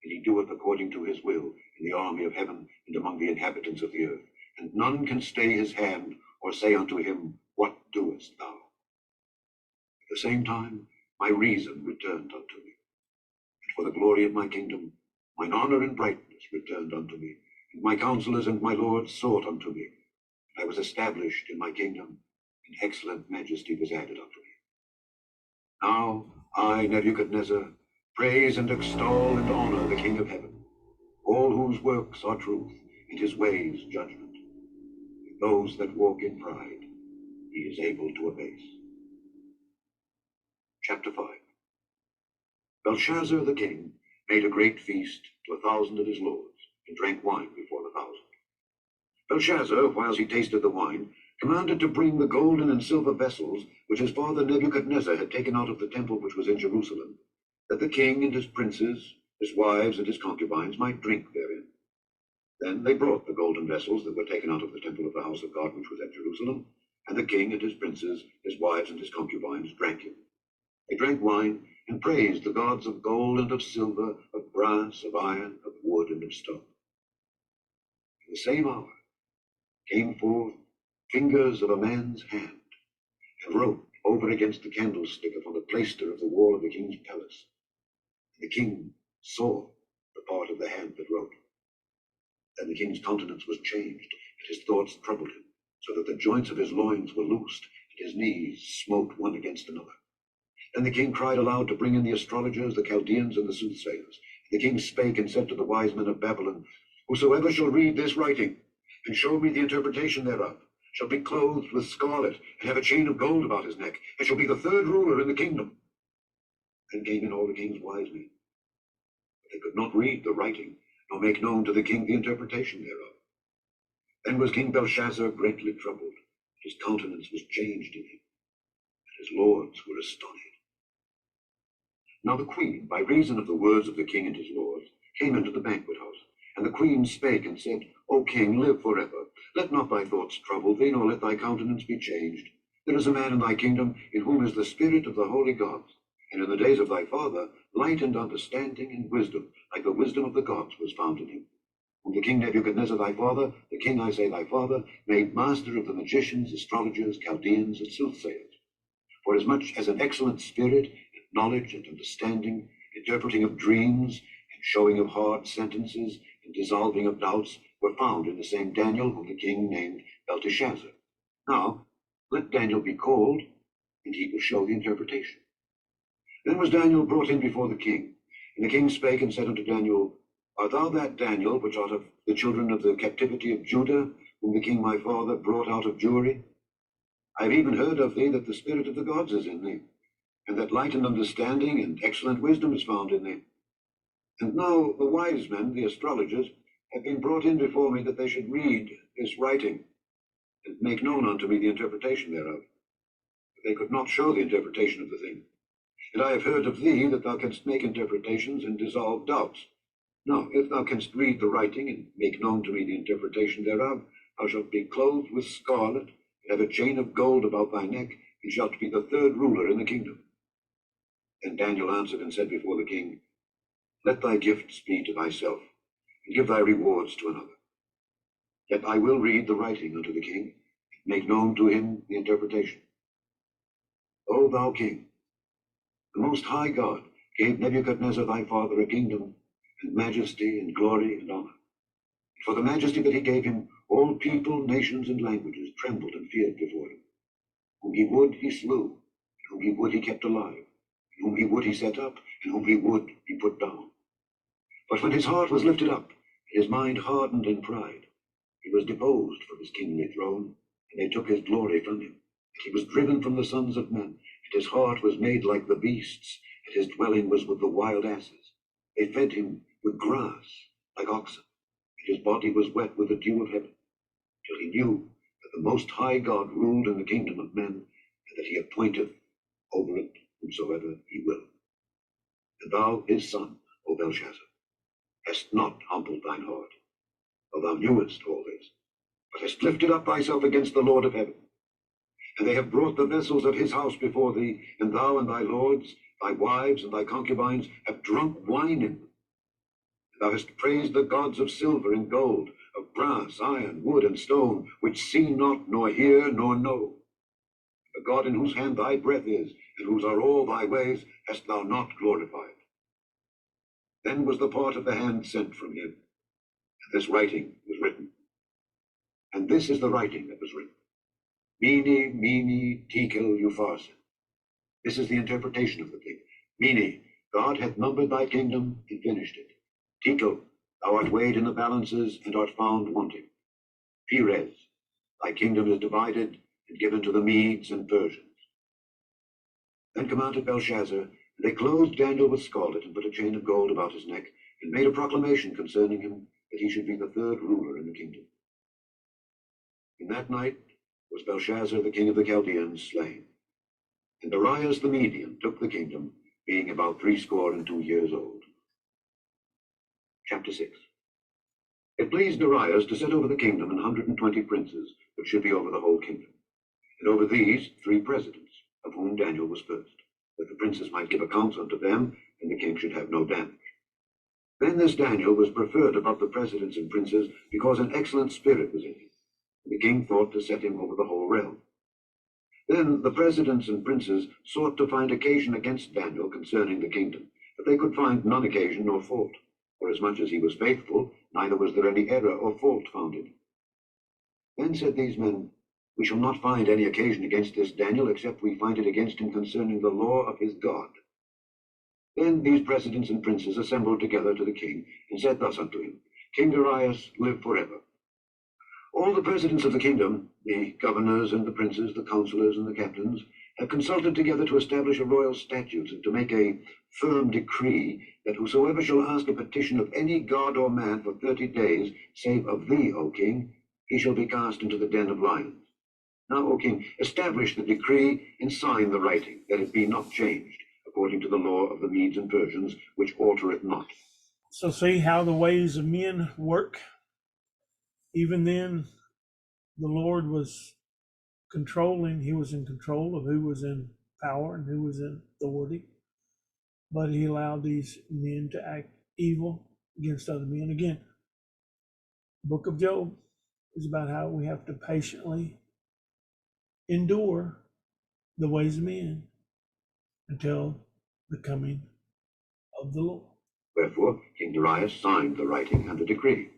and he doeth according to his will in the army of heaven and among the inhabitants of the earth. And none can stay his hand, or say unto him, What doest thou? At the same time my reason returned unto me, and for the glory of my kingdom mine honor and brightness returned unto me, and my counselors and my lords sought unto me. And I was established in my kingdom, and excellent majesty was added unto me. Now I, Nebuchadnezzar, praise and extol and honor the King of heaven, all whose works are truth, and his ways judgment. And those that walk in pride he is able to abase. Chapter 5. Belshazzar the king made a great feast to 1,000 of his lords, and drank wine before the 1,000. Belshazzar, whilst he tasted the wine, commanded to bring the golden and silver vessels which his father Nebuchadnezzar had taken out of the temple which was in Jerusalem, that the king and his princes, his wives and his concubines might drink therein. Then they brought the golden vessels that were taken out of the temple of the house of God which was at Jerusalem, and the king and his princes, his wives and his concubines drank it. They drank wine, and praised the gods of gold and of silver, of brass, of iron, of wood, and of stone. In the same hour came forth fingers of a man's hand, and wrote over against the candlestick upon the plaister of the wall of the king's palace. And the king saw the part of the hand that wrote. Then the king's countenance was changed, and his thoughts troubled him. so that the joints of his loins were loosed, and his knees smote one against another. Then the king cried aloud to bring in the astrologers, the Chaldeans, and the soothsayers. The king spake and said to the wise men of Babylon, Whosoever shall read this writing, and show me the interpretation thereof, shall be clothed with scarlet, and have a chain of gold about his neck, and shall be the third ruler in the kingdom. Then came in all the king's wise men, but they could not read the writing, nor make known to the king the interpretation thereof. Then was King Belshazzar greatly troubled, his countenance was changed in him, and his lords were astonished. Now the queen, by reason of the words of the king and his lords, came into the banquet house. And the queen spake and said, O king, live forever. Let not thy thoughts trouble thee, nor let thy countenance be changed. There is a man in thy kingdom, in whom is the spirit of the holy gods. And in the days of thy father, light and understanding and wisdom, like the wisdom of the gods, was found in him. Whom the king Nebuchadnezzar thy father, the king, I say, thy father, made master of the magicians, astrologers, Chaldeans, and soothsayers. For as much as an excellent spirit, knowledge and understanding, interpreting of dreams, and showing of hard sentences, and dissolving of doubts, were found in the same Daniel, whom the king named Belteshazzar. Now, let Daniel be called, and he will show the interpretation. Then was Daniel brought in before the king. And the king spake and said unto Daniel, Art thou that Daniel, which art of the children of the captivity of Judah, whom the king my father brought out of Jewry? I have even heard of thee that the spirit of the gods is in thee, and that light and understanding and excellent wisdom is found in thee. And now the wise men, the astrologers, have been brought in before me that they should read this writing, and make known unto me the interpretation thereof. But they could not show the interpretation of the thing. And I have heard of thee that thou canst make interpretations and dissolve doubts. Now, if thou canst read the writing, and make known to me the interpretation thereof, thou shalt be clothed with scarlet, and have a chain of gold about thy neck, and shalt be the third ruler in the kingdom. Then Daniel answered and said before the king, Let thy gifts be to thyself, and give thy rewards to another. Yet I will read the writing unto the king, and make known to him the interpretation. O thou king, the most high God gave Nebuchadnezzar thy father a kingdom, and majesty, and glory, and honor. And for the majesty that he gave him, all people, nations, and languages trembled and feared before him. Whom he would, he slew, and whom he would, he kept alive, and whom he would, he set up, and whom he would, he put down. But when his heart was lifted up, and his mind hardened in pride, he was deposed from his kingly throne, and they took his glory from him. And he was driven from the sons of men, and his heart was made like the beasts, and his dwelling was with the wild asses. They fed him with grass like oxen, and his body was wet with the dew of heaven, till he knew that the Most High God ruled in the kingdom of men, and that he appointeth over it whomsoever he will. And thou, his son, O Belshazzar, hast not humbled thine heart, though thou knewest all this, but hast lifted up thyself against the Lord of heaven. And they have brought the vessels of his house before thee, and thou and thy lords, thy wives and thy concubines, have drunk wine in them. And thou hast praised the gods of silver and gold, of brass, iron, wood, and stone, which see not, nor hear, nor know. The God in whose hand thy breath is, and whose are all thy ways, hast thou not glorified. Then was the part of the hand sent from him, and this writing was written. And this is the writing that was written. Mene, mene, tekel, upharsin. This is the interpretation of the thing. Mene, God hath numbered thy kingdom and finished it. Tekel, thou art weighed in the balances and art found wanting. Perez, thy kingdom is divided and given to the Medes and Persians. Then commanded Belshazzar, and they clothed Daniel with scarlet, and put a chain of gold about his neck, and made a proclamation concerning him, that he should be the third ruler in the kingdom. In that night was Belshazzar, the king of the Chaldeans, slain. And Darius the Median took the kingdom, being about 62 years old. Chapter 6. It pleased Darius to set over the kingdom 120 princes, which should be over the whole kingdom, and over these 3 presidents, of whom Daniel was first, that the princes might give accounts unto them, and the king should have no damage. Then this Daniel was preferred above the presidents and princes, because an excellent spirit was in him, and the king thought to set him over the whole realm. Then the presidents and princes sought to find occasion against Daniel concerning the kingdom, but they could find none occasion nor fault, for as much as he was faithful, neither was there any error or fault found in him. Then said these men, We shall not find any occasion against this Daniel, except we find it against him concerning the law of his God. Then these presidents and princes assembled together to the king, and said thus unto him, King Darius, live forever. All the presidents of the kingdom, the governors and the princes, the counselors and the captains, have consulted together to establish a royal statute and to make a firm decree that whosoever shall ask a petition of any god or man for 30 days, save of thee, O king, he shall be cast into the den of lions. Now, O king, establish the decree and sign the writing, that it be not changed, according to the law of the Medes and Persians, which altereth not. So see how the ways of men work? Even then, the Lord was controlling. He was in control of who was in power and who was in authority. But he allowed these men to act evil against other men. Again, the book of Job is about how we have to patiently endure the ways of men until the coming of the Lord. Wherefore King Darius signed the writing and the decree.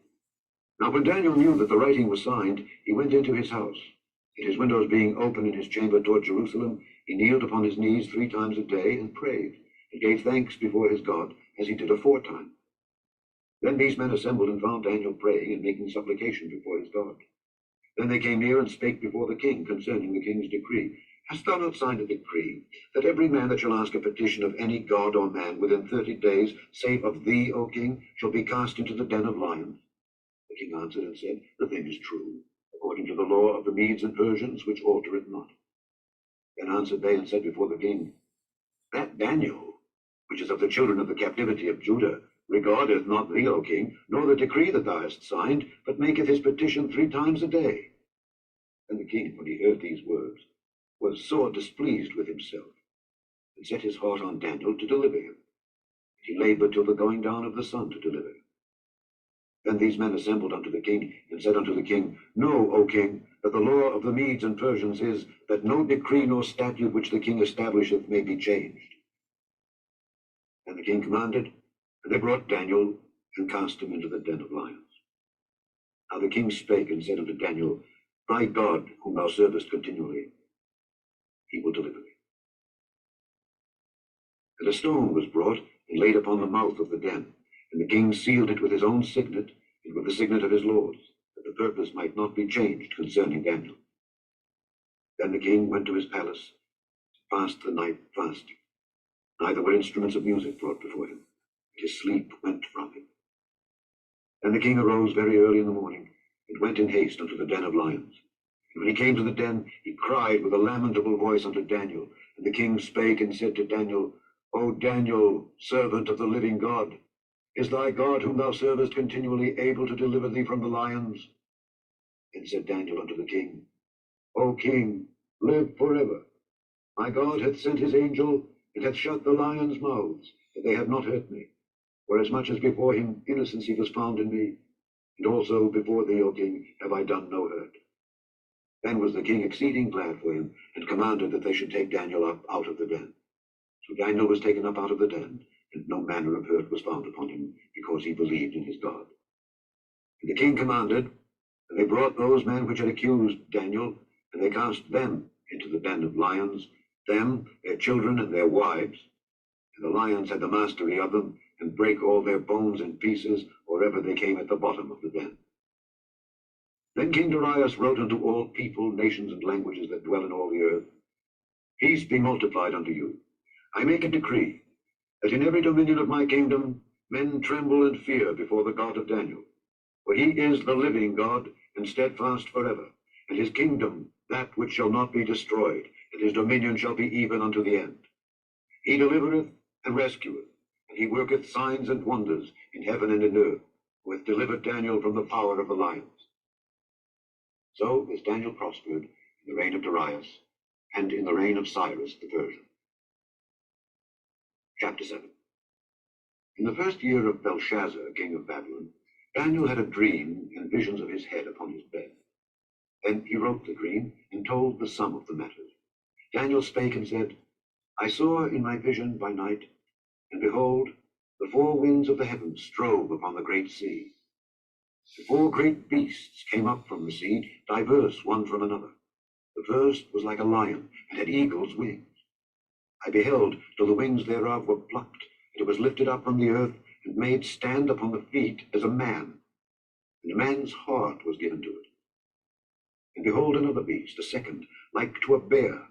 Now when Daniel knew that the writing was signed, he went into his house. And his windows being open in his chamber toward Jerusalem, he kneeled upon his knees 3 times a day and prayed, and gave thanks before his God, as he did aforetime. Then these men assembled and found Daniel praying and making supplication before his God. Then they came near and spake before the king concerning the king's decree. Hast thou not signed a decree, that every man that shall ask a petition of any god or man within 30 days, save of thee, O king, shall be cast into the den of lions? The king answered and said, The thing is true, according to the law of the Medes and Persians, which altereth not. Then answered they and said before the king, That Daniel, which is of the children of the captivity of Judah, regardeth not thee, O king, nor the decree that thou hast signed, but maketh his petition 3 times a day. And the king, when he heard these words, was sore displeased with himself, and set his heart on Daniel to deliver him. He labored till the going down of the sun to deliver him. Then these men assembled unto the king, and said unto the king, Know, O king, that the law of the Medes and Persians is, that no decree nor statute which the king establisheth may be changed. And the king commanded, and they brought Daniel, and cast him into the den of lions. Now the king spake and said unto Daniel, Thy God, whom thou servest continually, he will deliver thee. And a stone was brought, and laid upon the mouth of the den, and the king sealed it with his own signet, and with the signet of his lords, that the purpose might not be changed concerning Daniel. Then the king went to his palace, to pass the night fasting. Neither were instruments of music brought before him. His sleep went from him. Then the king arose very early in the morning, and went in haste unto the den of lions. And when he came to the den, he cried with a lamentable voice unto Daniel. And the king spake and said to Daniel, O Daniel, servant of the living God, is thy God whom thou servest continually able to deliver thee from the lions? Then said Daniel unto the king, O king, live forever. My God hath sent his angel, and hath shut the lions' mouths, that they have not hurt me. Forasmuch as before him innocency was found in me, and also before thee, O king, have I done no hurt. Then was the king exceeding glad for him, and commanded that they should take Daniel up out of the den. So Daniel was taken up out of the den, and no manner of hurt was found upon him, because he believed in his God. And the king commanded, and they brought those men which had accused Daniel, and they cast them into the den of lions, them, their children, and their wives. And the lions had the mastery of them, and brake all their bones in pieces, or ever they came at the bottom of the den. Then King Darius wrote unto all people, nations, and languages that dwell in all the earth, Peace be multiplied unto you. I make a decree, that in every dominion of my kingdom men tremble and fear before the God of Daniel. For he is the living God, and steadfast forever, and his kingdom that which shall not be destroyed, and his dominion shall be even unto the end. He delivereth and rescueth, and he worketh signs and wonders in heaven and in earth, who hath delivered Daniel from the power of the lions. So is Daniel prospered in the reign of Darius, and in the reign of Cyrus the Persian. Chapter 7. In the first year of Belshazzar, king of Babylon, Daniel had a dream and visions of his head upon his bed. Then he wrote the dream, and told the sum of the matters. Daniel spake and said, I saw in my vision by night, and behold, the 4 winds of the heavens strove upon the great sea. The 4 great beasts came up from the sea, diverse one from another. The first was like a lion, and had eagle's wings. I beheld till the wings thereof were plucked, and it was lifted up from the earth, and made stand upon the feet as a man, and a man's heart was given to it. And behold another beast, a second, like to a bear.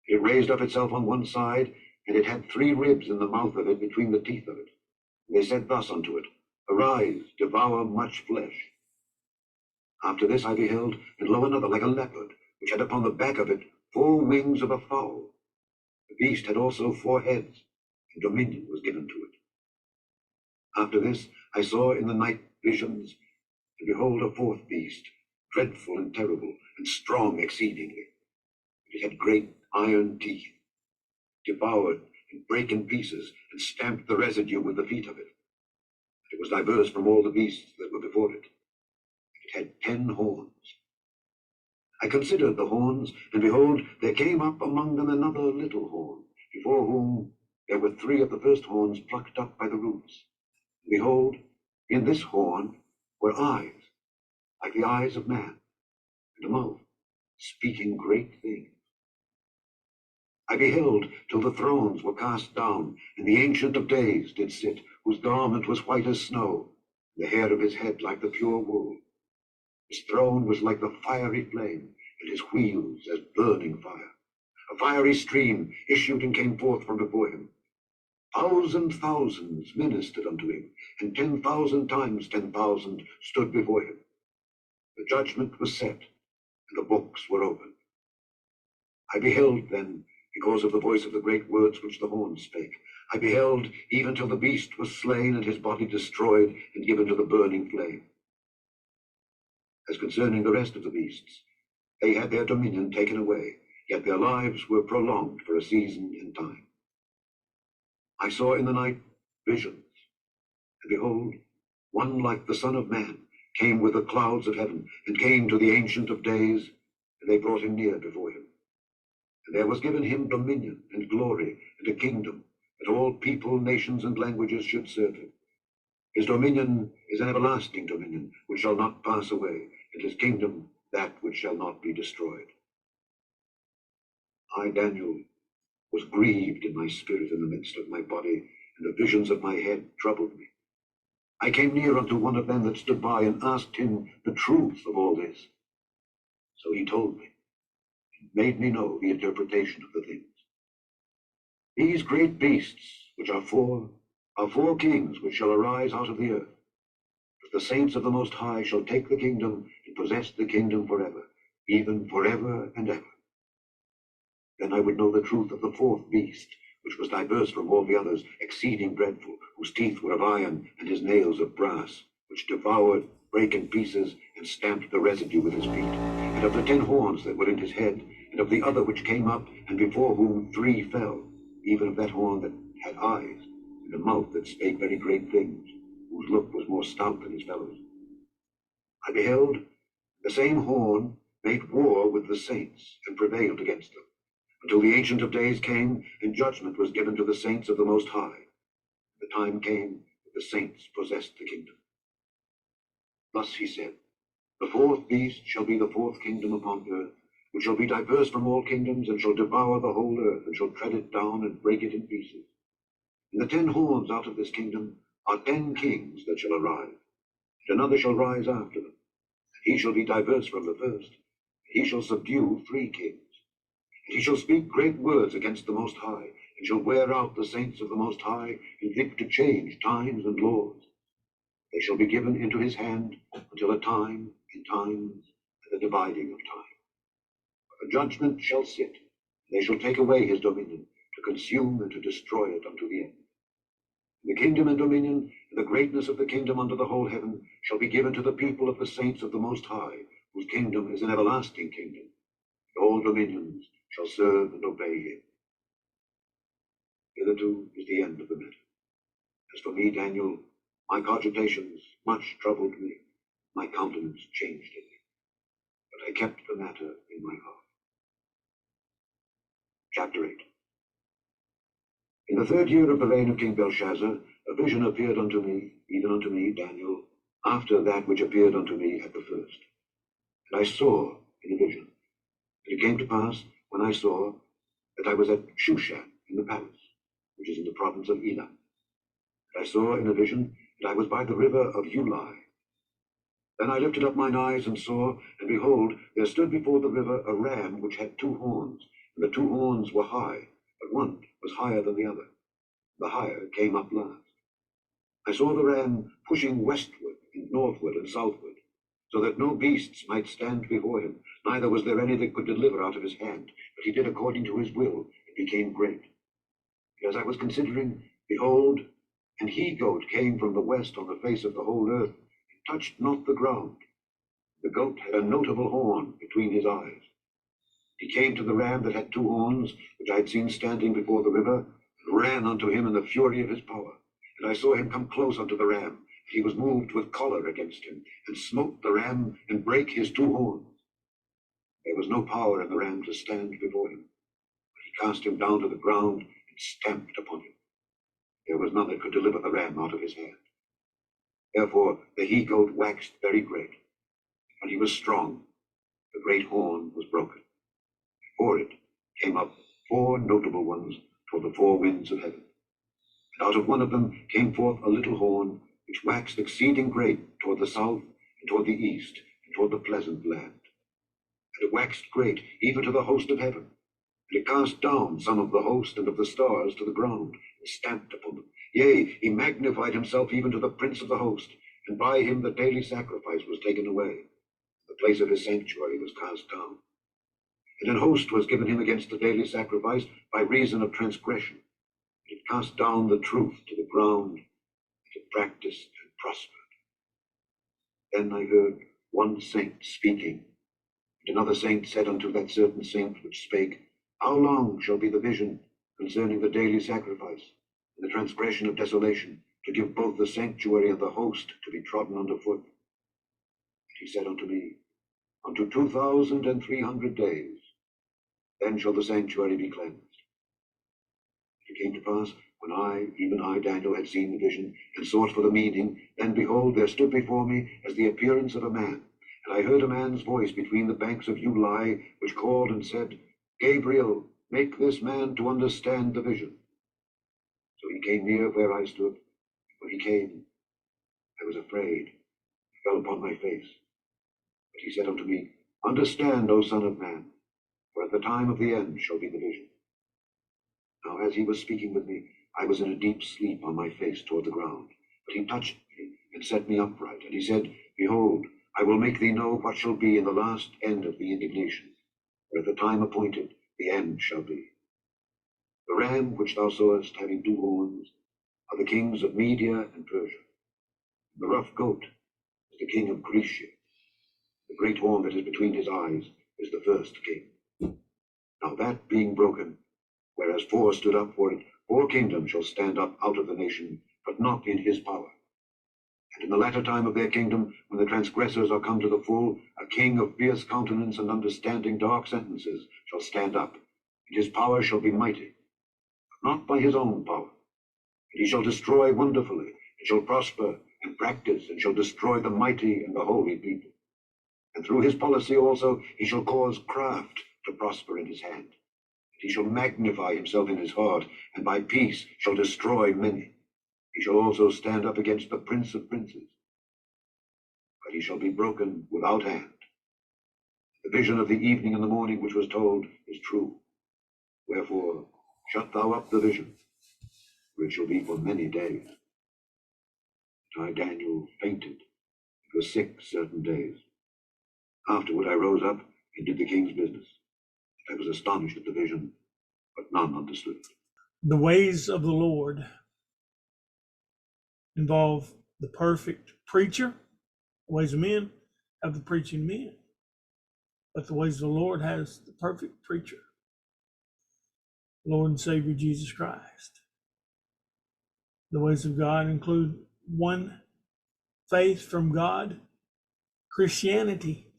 It raised up itself on one side, and it had 3 ribs in the mouth of it between the teeth of it. And they said thus unto it, Arise, devour much flesh. After this I beheld, and lo, another like a leopard, which had upon the back of it 4 wings of a fowl. The beast had also 4 heads, and dominion was given to it. After this I saw in the night visions, and behold a 4th beast, dreadful and terrible, and strong exceedingly. It had great iron teeth, devoured and brake in pieces, and stamped the residue with the feet of it. It was diverse from all the beasts that were before it. It had 10 horns. I considered the horns, and behold, there came up among them another little horn, before whom there were 3 of the first horns plucked up by the roots. And behold, in this horn were eyes, like the eyes of man, and a mouth, speaking great things. I beheld till the thrones were cast down, and the Ancient of Days did sit, whose garment was white as snow, and the hair of his head like the pure wool. His throne was like the fiery flame, and his wheels as burning fire. A fiery stream issued and came forth from before him. 1,000 thousands ministered unto him, and 10,000 times 10,000 stood before him. The judgment was set, and the books were opened. I beheld then, because of the voice of the great words which the horns spake, I beheld even till the beast was slain, and his body destroyed, and given to the burning flame. As concerning the rest of the beasts, they had their dominion taken away, yet their lives were prolonged for a season and time. I saw in the night visions, and behold, one like the Son of Man came with the clouds of heaven, and came to the Ancient of Days, and they brought him near before him. And there was given him dominion and glory and a kingdom, that all people, nations, and languages should serve him. His dominion is an everlasting dominion, which shall not pass away, and his kingdom that which shall not be destroyed. I, Daniel, was grieved in my spirit in the midst of my body, and the visions of my head troubled me. I came near unto one of them that stood by, and asked him the truth of all this. So he told me, and made me know the interpretation of the things. These great beasts, which are 4 kings which shall arise out of the earth. But the saints of the Most High shall take the kingdom, and possess the kingdom forever, even forever and ever. Then I would know the truth of the 4th beast, which was diverse from all the others, exceeding dreadful, whose teeth were of iron, and his nails of brass, which devoured, brake in pieces, and stamped the residue with his feet. And of the 10 horns that were in his head, and of the other which came up, and before whom 3 fell, even of that horn that had eyes, and a mouth that spake very great things, whose look was more stout than his fellows. I beheld, the same horn made war with the saints, and prevailed against them, until the Ancient of Days came, and judgment was given to the saints of the Most High. The time came that the saints possessed the kingdom. Thus he said, The 4th beast shall be the 4th kingdom upon earth, which shall be diverse from all kingdoms, and shall devour the whole earth, and shall tread it down, and break it in pieces. And the 10 horns out of this kingdom are 10 kings that shall arise, and another shall rise after them. And he shall be diverse from the first, and he shall subdue 3 kings. And he shall speak great words against the Most High, and shall wear out the saints of the Most High, and think to change times and laws. They shall be given into his hand until a time and times, and the dividing of time. But the judgment shall sit, and they shall take away his dominion, to consume and to destroy it unto the end. And the kingdom and dominion, and the greatness of the kingdom under the whole heaven, shall be given to the people of the saints of the Most High, whose kingdom is an everlasting kingdom. And all dominions shall serve and obey him. Hitherto is the end of the matter. As for me, Daniel, my cogitations much troubled me, my countenance changed in me. But I kept the matter in my heart. Chapter 8. In the 3rd year of the reign of King Belshazzar, a vision appeared unto me, even unto me, Daniel, after that which appeared unto me at the first. And I saw in a vision, and it came to pass, when I saw, that I was at Shushan in the palace, which is in the province of Elam. And I saw in a vision that I was by the river of Ulai. Then I lifted up mine eyes and saw, and behold, there stood before the river a ram which had 2 horns, and the 2 horns were high, but one was higher than the other. The higher came up last. I saw the ram pushing westward and northward and southward, so that no beasts might stand before him, neither was there any that could deliver out of his hand, but he did according to his will, and became great. And as I was considering, behold, an he-goat came from the west on the face of the whole earth, and touched not the ground. The goat had a notable horn between his eyes. He came to the ram that had 2 horns, which I had seen standing before the river, and ran unto him in the fury of his power. And I saw him come close unto the ram. He was moved with choler against him, and smote the ram, and brake his 2 horns. There was no power in the ram to stand before him, but he cast him down to the ground, and stamped upon him. There was none that could deliver the ram out of his hand. Therefore the he-goat waxed very great. When he was strong, the great horn was broken. Before it came up 4 notable ones toward the 4 winds of heaven. And out of one of them came forth a little horn, which waxed exceeding great toward the south, and toward the east, and toward the pleasant land. And it waxed great even to the host of heaven. And it cast down some of the host and of the stars to the ground, and stamped upon them. Yea, he magnified himself even to the prince of the host, and by him the daily sacrifice was taken away. The place of his sanctuary was cast down. And an host was given him against the daily sacrifice by reason of transgression. And it cast down the truth to the ground, and it practiced and prospered. Then I heard one saint speaking, and another saint said unto that certain saint which spake, How long shall be the vision concerning the daily sacrifice, and the transgression of desolation, to give both the sanctuary and the host to be trodden under foot? And he said unto me, Unto 2,300 days, then shall the sanctuary be cleansed. It came to pass, when I, even I, Daniel, had seen the vision, and sought for the meaning, then behold, there stood before me as the appearance of a man. And I heard a man's voice between the banks of Ulai, which called and said, Gabriel, make this man to understand the vision. So he came near where I stood. When he came, I was afraid, and fell upon my face. But he said unto me, Understand, O Son of Man, for at the time of the end shall be the vision. Now as he was speaking with me, I was in a deep sleep on my face toward the ground. But he touched me, and set me upright. And he said, Behold, I will make thee know what shall be in the last end of the indignation, for at the time appointed the end shall be. The ram which thou sawest having 2 horns are the kings of Media and Persia. The rough goat is the king of Grecia. The great horn that is between his eyes is the first king. Now that being broken, whereas 4 stood up for it, 4 kingdoms shall stand up out of the nation, but not in his power. And in the latter time of their kingdom, when the transgressors are come to the full, a king of fierce countenance and understanding dark sentences shall stand up, and his power shall be mighty, but not by his own power. And he shall destroy wonderfully, and shall prosper and practice, and shall destroy the mighty and the holy people. And through his policy also he shall cause craft to prosper in his hand. And he shall magnify himself in his heart, and by peace shall destroy many. He shall also stand up against the prince of princes, but he shall be broken without hand. The vision of the evening and the morning which was told is true. Wherefore shut thou up the vision, for it shall be for many days. And I, Daniel, fainted, and was sick certain days. Afterward I rose up and did the king's business. I was astonished at the vision, but none understood it. The ways of the Lord involve the perfect preacher. The ways of men have the preaching men. But the ways of the Lord has the perfect preacher, Lord and Savior Jesus Christ. The ways of God include one faith from God, Christianity.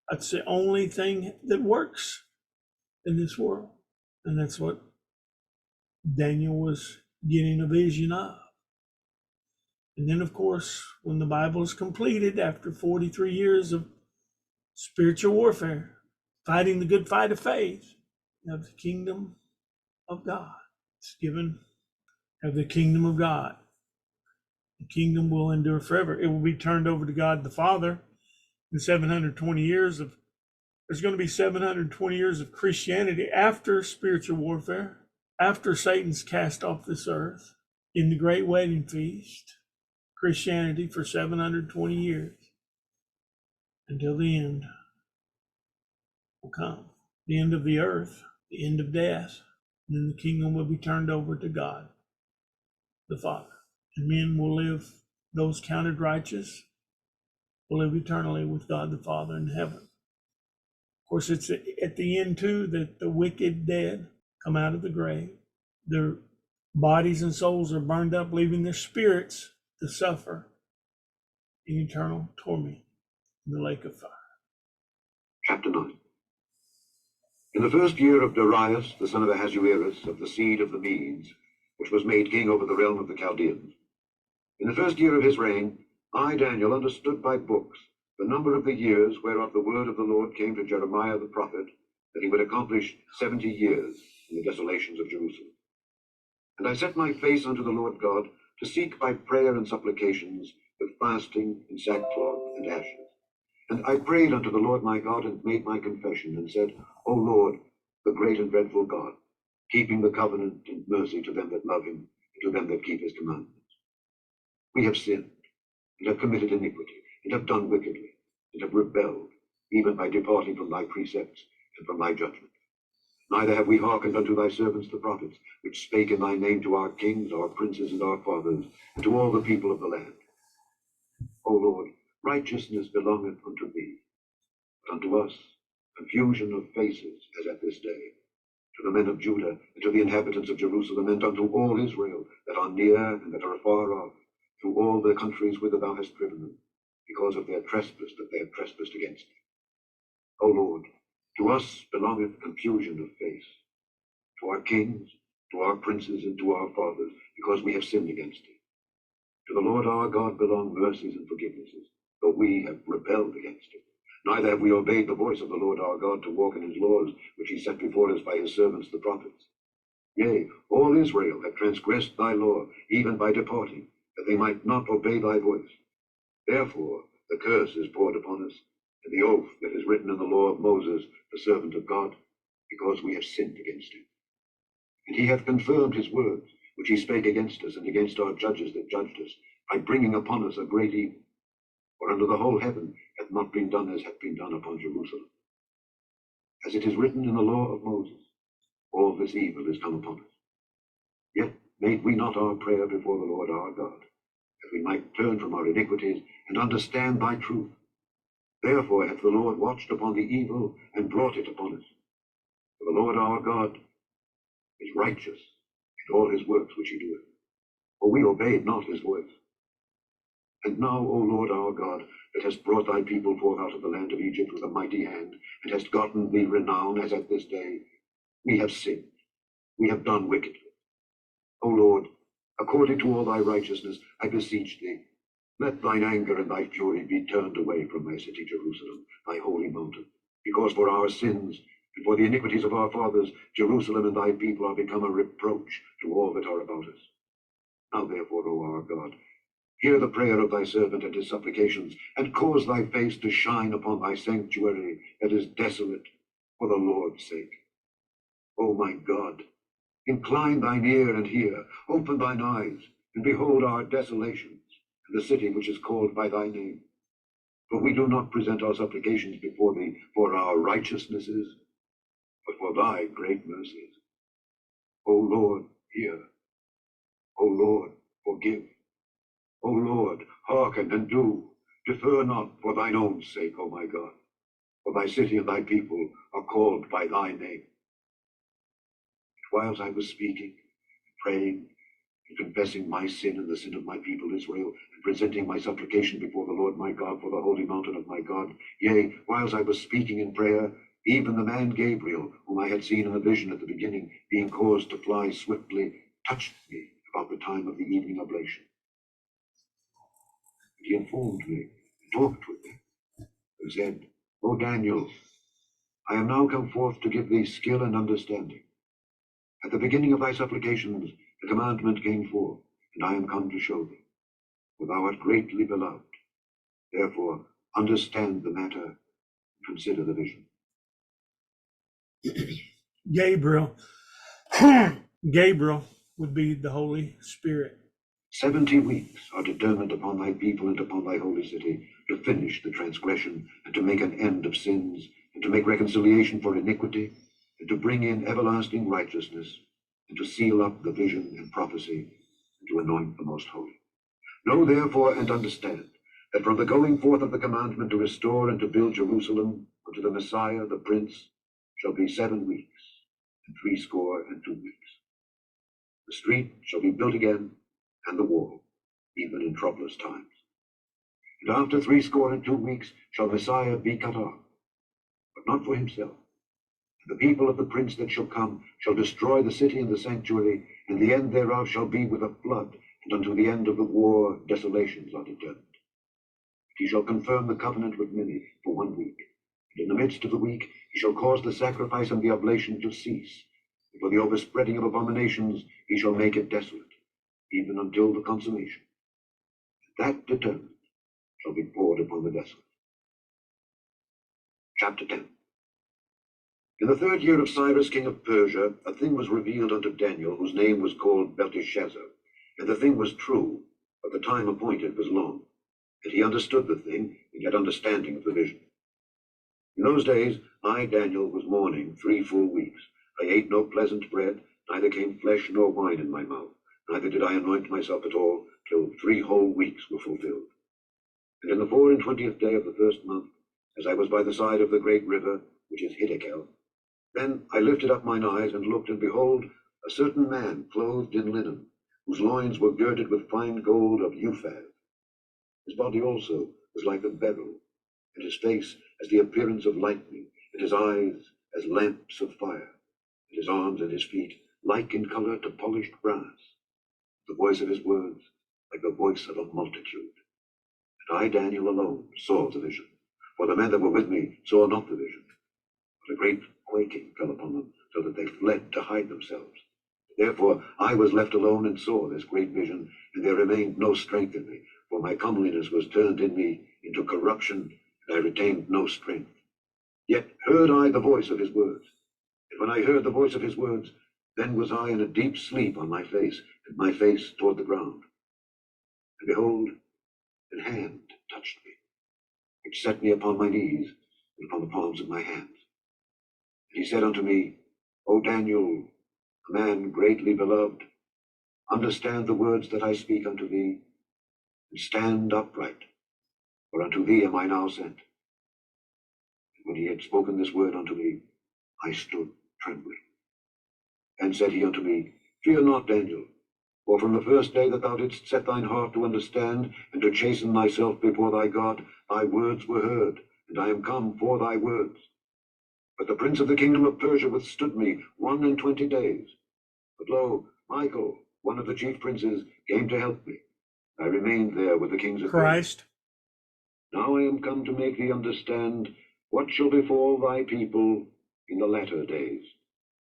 That's the only thing that works in this world. And that's what Daniel was getting a vision of. And then, of course, when the Bible is completed after 43 years of spiritual warfare, fighting the good fight of faith of the kingdom of God. It's given of the kingdom of God. The kingdom will endure forever. It will be turned over to God the Father in 720 years of, there's going to be 720 years of Christianity after spiritual warfare, after Satan's cast off this earth, in the great wedding feast, Christianity for 720 years until the end will come. The end of the earth, the end of death, and then the kingdom will be turned over to God the Father. And men will live, those counted righteous, will live eternally with God the Father in heaven. Of course, it's at the end too that the wicked dead come out of the grave. Their bodies and souls are burned up, leaving their spirits to suffer in eternal torment in the lake of fire. Chapter 9. In the first year of Darius, the son of Ahasuerus, of the seed of the Medes, which was made king over the realm of the Chaldeans, in the first year of his reign, I, Daniel, understood by books the number of the years whereof the word of the Lord came to Jeremiah the prophet, that he would accomplish 70 years in the desolations of Jerusalem. And I set my face unto the Lord God to seek by prayer and supplications, with fasting and sackcloth and ashes. And I prayed unto the Lord my God, and made my confession, and said, O Lord, the great and dreadful God, keeping the covenant and mercy to them that love him, and to them that keep his commandments. We have sinned, and have committed iniquity, and have done wickedly, and have rebelled, even by departing from thy precepts and from thy judgments. Neither have we hearkened unto thy servants the prophets, which spake in thy name to our kings, our princes, and our fathers, and to all the people of the land. O Lord, righteousness belongeth unto thee, but unto us confusion of faces, as at this day, to the men of Judah, and to the inhabitants of Jerusalem, and unto all Israel that are near and that are afar off, through all the countries whither thou hast driven them, because of their trespass that they have trespassed against thee. O Lord, to us belongeth confusion of face, to our kings, to our princes, and to our fathers, because we have sinned against thee. To the Lord our God belong mercies and forgivenesses, though we have rebelled against him. Neither have we obeyed the voice of the Lord our God to walk in his laws, which he set before us by his servants the prophets. Yea, all Israel have transgressed thy law, even by departing, that they might not obey thy voice. Therefore the curse is poured upon us, and the oath that is written in the law of Moses, the servant of God, because we have sinned against him. And he hath confirmed his words, which he spake against us and against our judges that judged us, by bringing upon us a great evil. For under the whole heaven hath not been done as hath been done upon Jerusalem. As it is written in the law of Moses, all this evil is come upon us. Yet made we not our prayer before the Lord our God, that we might turn from our iniquities and understand thy truth. Therefore hath the Lord watched upon the evil and brought it upon us. For the Lord our God is righteous in all his works which he doeth, for we obeyed not his voice. And now, O Lord our God, that hast brought thy people forth out of the land of Egypt with a mighty hand, and hast gotten thee renown as at this day, we have sinned, we have done wickedly. O Lord, according to all thy righteousness, I beseech thee, let thine anger and thy fury be turned away from thy city Jerusalem, thy holy mountain, because for our sins and for the iniquities of our fathers, Jerusalem and thy people are become a reproach to all that are about us. Now therefore, O our God, hear the prayer of thy servant and his supplications, and cause thy face to shine upon thy sanctuary that is desolate, for the Lord's sake. O my God, incline thine ear and hear, open thine eyes, and behold our desolations, and the city which is called by thy name. For we do not present our supplications before thee for our righteousnesses, but for thy great mercies. O Lord, hear. O Lord, forgive. O Lord, hearken and do. Defer not for thine own sake, O my God. For thy city and thy people are called by thy name. And whiles I was speaking, praying, and confessing my sin and the sin of my people Israel, and presenting my supplication before the Lord my God for the holy mountain of my God, yea, whiles I was speaking in prayer, even the man Gabriel, whom I had seen in a vision at the beginning, being caused to fly swiftly, touched me about the time of the evening oblation. And he informed me, and talked with me, and said, O Daniel, I am now come forth to give thee skill and understanding. At the beginning of thy supplications the commandment came forth, and I am come to show thee. For thou art greatly beloved. Therefore understand the matter, and consider the vision. Gabriel. Gabriel would be the Holy Spirit. 70 weeks are determined upon thy people and upon thy holy city, to finish the transgression, and to make an end of sins, and to make reconciliation for iniquity, and to bring in everlasting righteousness, and to seal up the vision and prophecy, and to anoint the most holy. Know therefore and understand that from the going forth of the commandment to restore and to build Jerusalem unto the Messiah, the Prince, shall be 7 weeks, and 62 weeks. The street shall be built again, and the wall, even in troublous times. And after 62 weeks shall Messiah be cut off, but not for himself. And the people of the prince that shall come shall destroy the city and the sanctuary, and the end thereof shall be with a flood, and unto the end of the war desolations are determined. He shall confirm the covenant with many for 1 week, and in the midst of the week he shall cause the sacrifice and the oblation to cease, and for the overspreading of abominations he shall make it desolate, even until the consummation. That determined shall be poured upon the desolate. Chapter 10. In the 3rd year of Cyrus king of Persia, a thing was revealed unto Daniel, whose name was called Belteshazzar. And the thing was true, but the time appointed was long. And he understood the thing, and had understanding of the vision. In those days I, Daniel, was mourning 3 full weeks. I ate no pleasant bread, neither came flesh nor wine in my mouth, neither did I anoint myself at all, till 3 whole weeks were fulfilled. And in the 24th day of the 1st month, as I was by the side of the great river, which is Hiddekel, then I lifted up mine eyes and looked, and behold, a certain man clothed in linen, whose loins were girded with fine gold of Uphaz. His body also was like a beryl, and his face as the appearance of lightning, and his eyes as lamps of fire, and his arms and his feet like in color to polished brass. The voice of his words like the voice of a multitude. And I, Daniel, alone saw the vision, for the men that were with me saw not the vision. But a great quaking fell upon them, so that they fled to hide themselves. Therefore I was left alone and saw this great vision, and there remained no strength in me, for my comeliness was turned in me into corruption, and I retained no strength. Yet heard I the voice of his words. And when I heard the voice of his words, then was I in a deep sleep on my face, and my face toward the ground. And behold, an hand touched me, which set me upon my knees, and upon the palms of my hands. And he said unto me, O Daniel, a man greatly beloved, understand the words that I speak unto thee, and stand upright, for unto thee am I now sent. And when he had spoken this word unto me, I stood trembling. And said he unto me, Fear not, Daniel, for from the first day that thou didst set thine heart to understand, and to chasten thyself before thy God, thy words were heard, and I am come for thy words. But the prince of the kingdom of Persia withstood me 21 days. But lo, Michael, one of the chief princes, came to help me. I remained there with the kings of Christ. Persia. Now I am come to make thee understand what shall befall thy people in the latter days.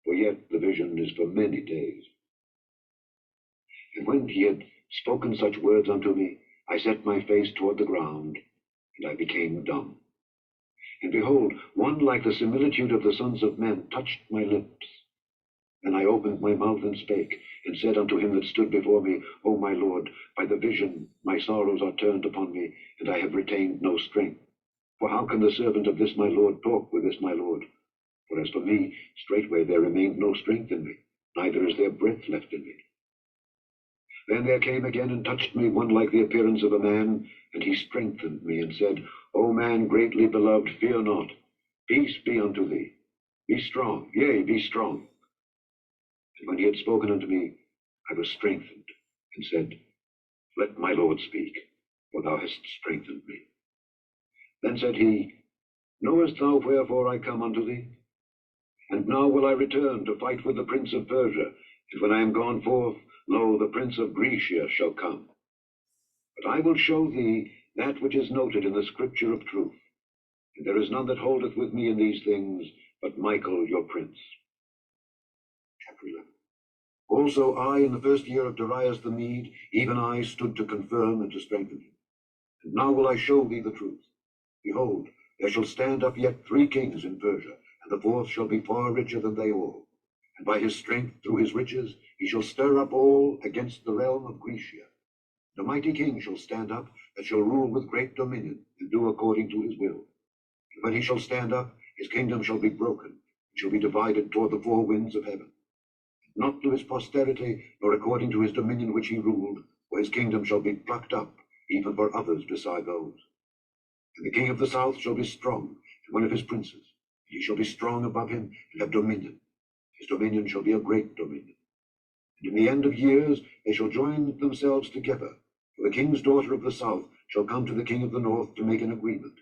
For yet the vision is for many days. And when he had spoken such words unto me, I set my face toward the ground, and I became dumb. And behold, one like the similitude of the sons of men touched my lips. And I opened my mouth and spake, and said unto him that stood before me, O my Lord, by the vision my sorrows are turned upon me, and I have retained no strength. For how can the servant of this my Lord talk with this my Lord? For as for me, straightway there remained no strength in me, neither is there breath left in me. Then there came again and touched me one like the appearance of a man, and he strengthened me, and said, O man greatly beloved, fear not. Peace be unto thee. Be strong, yea, be strong. And when he had spoken unto me, I was strengthened, and said, Let my Lord speak, for thou hast strengthened me. Then said he, Knowest thou wherefore I come unto thee? And now will I return to fight with the prince of Persia, and when I am gone forth, lo, the prince of Grecia shall come. But I will show thee that which is noted in the scripture of truth. And there is none that holdeth with me in these things, but Michael your prince. Chapter 11. Also I, in the first year of Darius the Mede, even I stood to confirm and to strengthen him. And now will I show thee the truth. Behold, there shall stand up yet 3 kings in Persia, and the 4th shall be far richer than they all. And by his strength, through his riches, he shall stir up all against the realm of Grecia. The mighty king shall stand up, that shall rule with great dominion, and do according to his will. And when he shall stand up, his kingdom shall be broken, and shall be divided toward the 4 winds of heaven. Not to his posterity, nor according to his dominion which he ruled, for his kingdom shall be plucked up, even for others beside those. And the king of the south shall be strong, and one of his princes, and he shall be strong above him, and have dominion. His dominion shall be a great dominion. And in the end of years they shall join themselves together, for the king's daughter of the south shall come to the king of the north to make an agreement.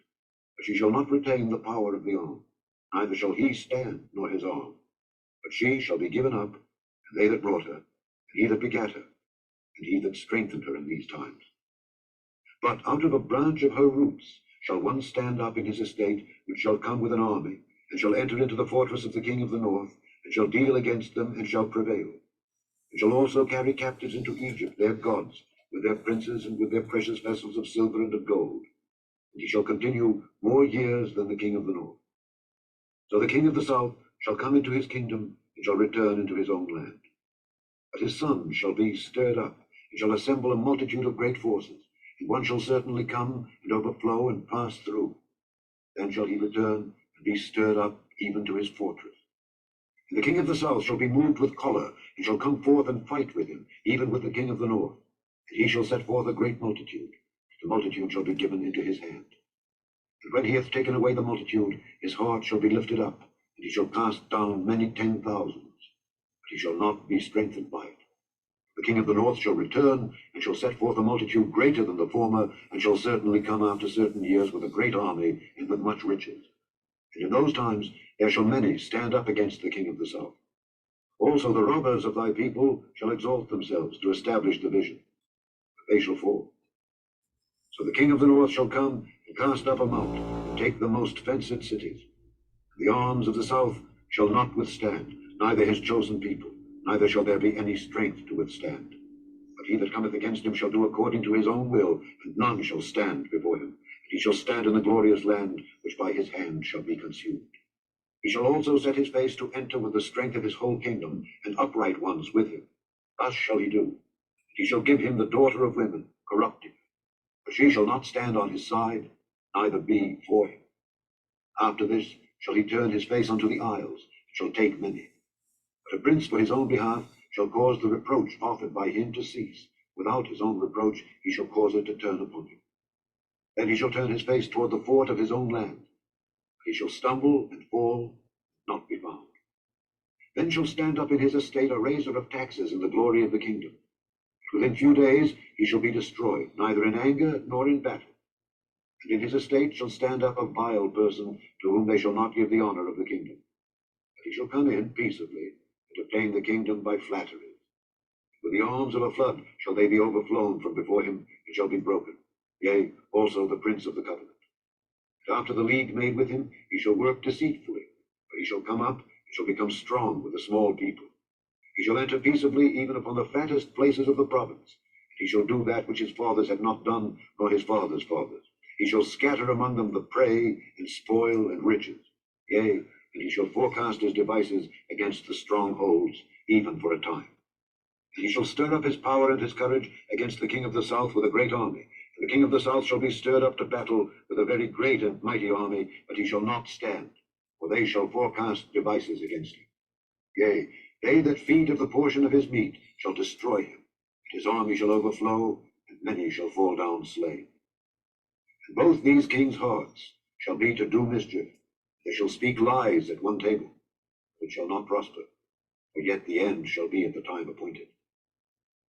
But she shall not retain the power of the arm, neither shall he stand, nor his arm. But she shall be given up, and they that brought her, and he that begat her, and he that strengthened her in these times. But out of a branch of her roots shall one stand up in his estate, which shall come with an army, and shall enter into the fortress of the king of the north, and shall deal against them, and shall prevail. And shall also carry captives into Egypt their gods, with their princes, and with their precious vessels of silver and of gold. And he shall continue more years than the king of the north. So the king of the south shall come into his kingdom, and shall return into his own land. But his son shall be stirred up, and shall assemble a multitude of great forces, and one shall certainly come, and overflow, and pass through. Then shall he return, and be stirred up even to his fortress. And the king of the south shall be moved with choler, and shall come forth and fight with him, even with the king of the north. And he shall set forth a great multitude. The multitude shall be given into his hand. And when he hath taken away the multitude, his heart shall be lifted up, and he shall cast down many 10,000s, but he shall not be strengthened by it. The king of the north shall return, and shall set forth a multitude greater than the former, and shall certainly come after certain years with a great army, and with much riches. And in those times there shall many stand up against the king of the south. Also the robbers of thy people shall exalt themselves to establish the vision, but they shall fall. So the king of the north shall come, and cast up a mount, and take the most fenced cities. The arms of the south shall not withstand, neither his chosen people, neither shall there be any strength to withstand. But he that cometh against him shall do according to his own will, and none shall stand before him. And he shall stand in the glorious land, which by his hand shall be consumed. He shall also set his face to enter with the strength of his whole kingdom, and upright ones with him. Thus shall he do. And he shall give him the daughter of women, corrupted. But she shall not stand on his side, neither be for him. After this shall he turn his face unto the isles, and shall take many. But a prince for his own behalf shall cause the reproach offered by him to cease. Without his own reproach he shall cause it to turn upon him. Then he shall turn his face toward the fort of his own land. He shall stumble and fall, not be found. Then shall stand up in his estate a raiser of taxes in the glory of the kingdom. Within few days he shall be destroyed, neither in anger nor in battle. And in his estate shall stand up a vile person, to whom they shall not give the honor of the kingdom. But he shall come in peaceably, and obtain the kingdom by flattery. With the arms of a flood shall they be overflown from before him, and shall be broken, yea, also the prince of the covenant. And after the league made with him, he shall work deceitfully, but he shall come up, and shall become strong with a small people. He shall enter peaceably even upon the fattest places of the province. And he shall do that which his fathers had not done, nor his fathers' fathers. He shall scatter among them the prey, and spoil, and riches. Yea, and he shall forecast his devices against the strongholds, even for a time. And he shall stir up his power and his courage against the king of the south with a great army. And the king of the south shall be stirred up to battle with a very great and mighty army, but he shall not stand, for they shall forecast devices against him. Yea, they that feed of the portion of his meat shall destroy him, and his army shall overflow, and many shall fall down slain. And both these kings' hearts shall be to do mischief. They shall speak lies at one table, but it shall not prosper, for yet the end shall be at the time appointed.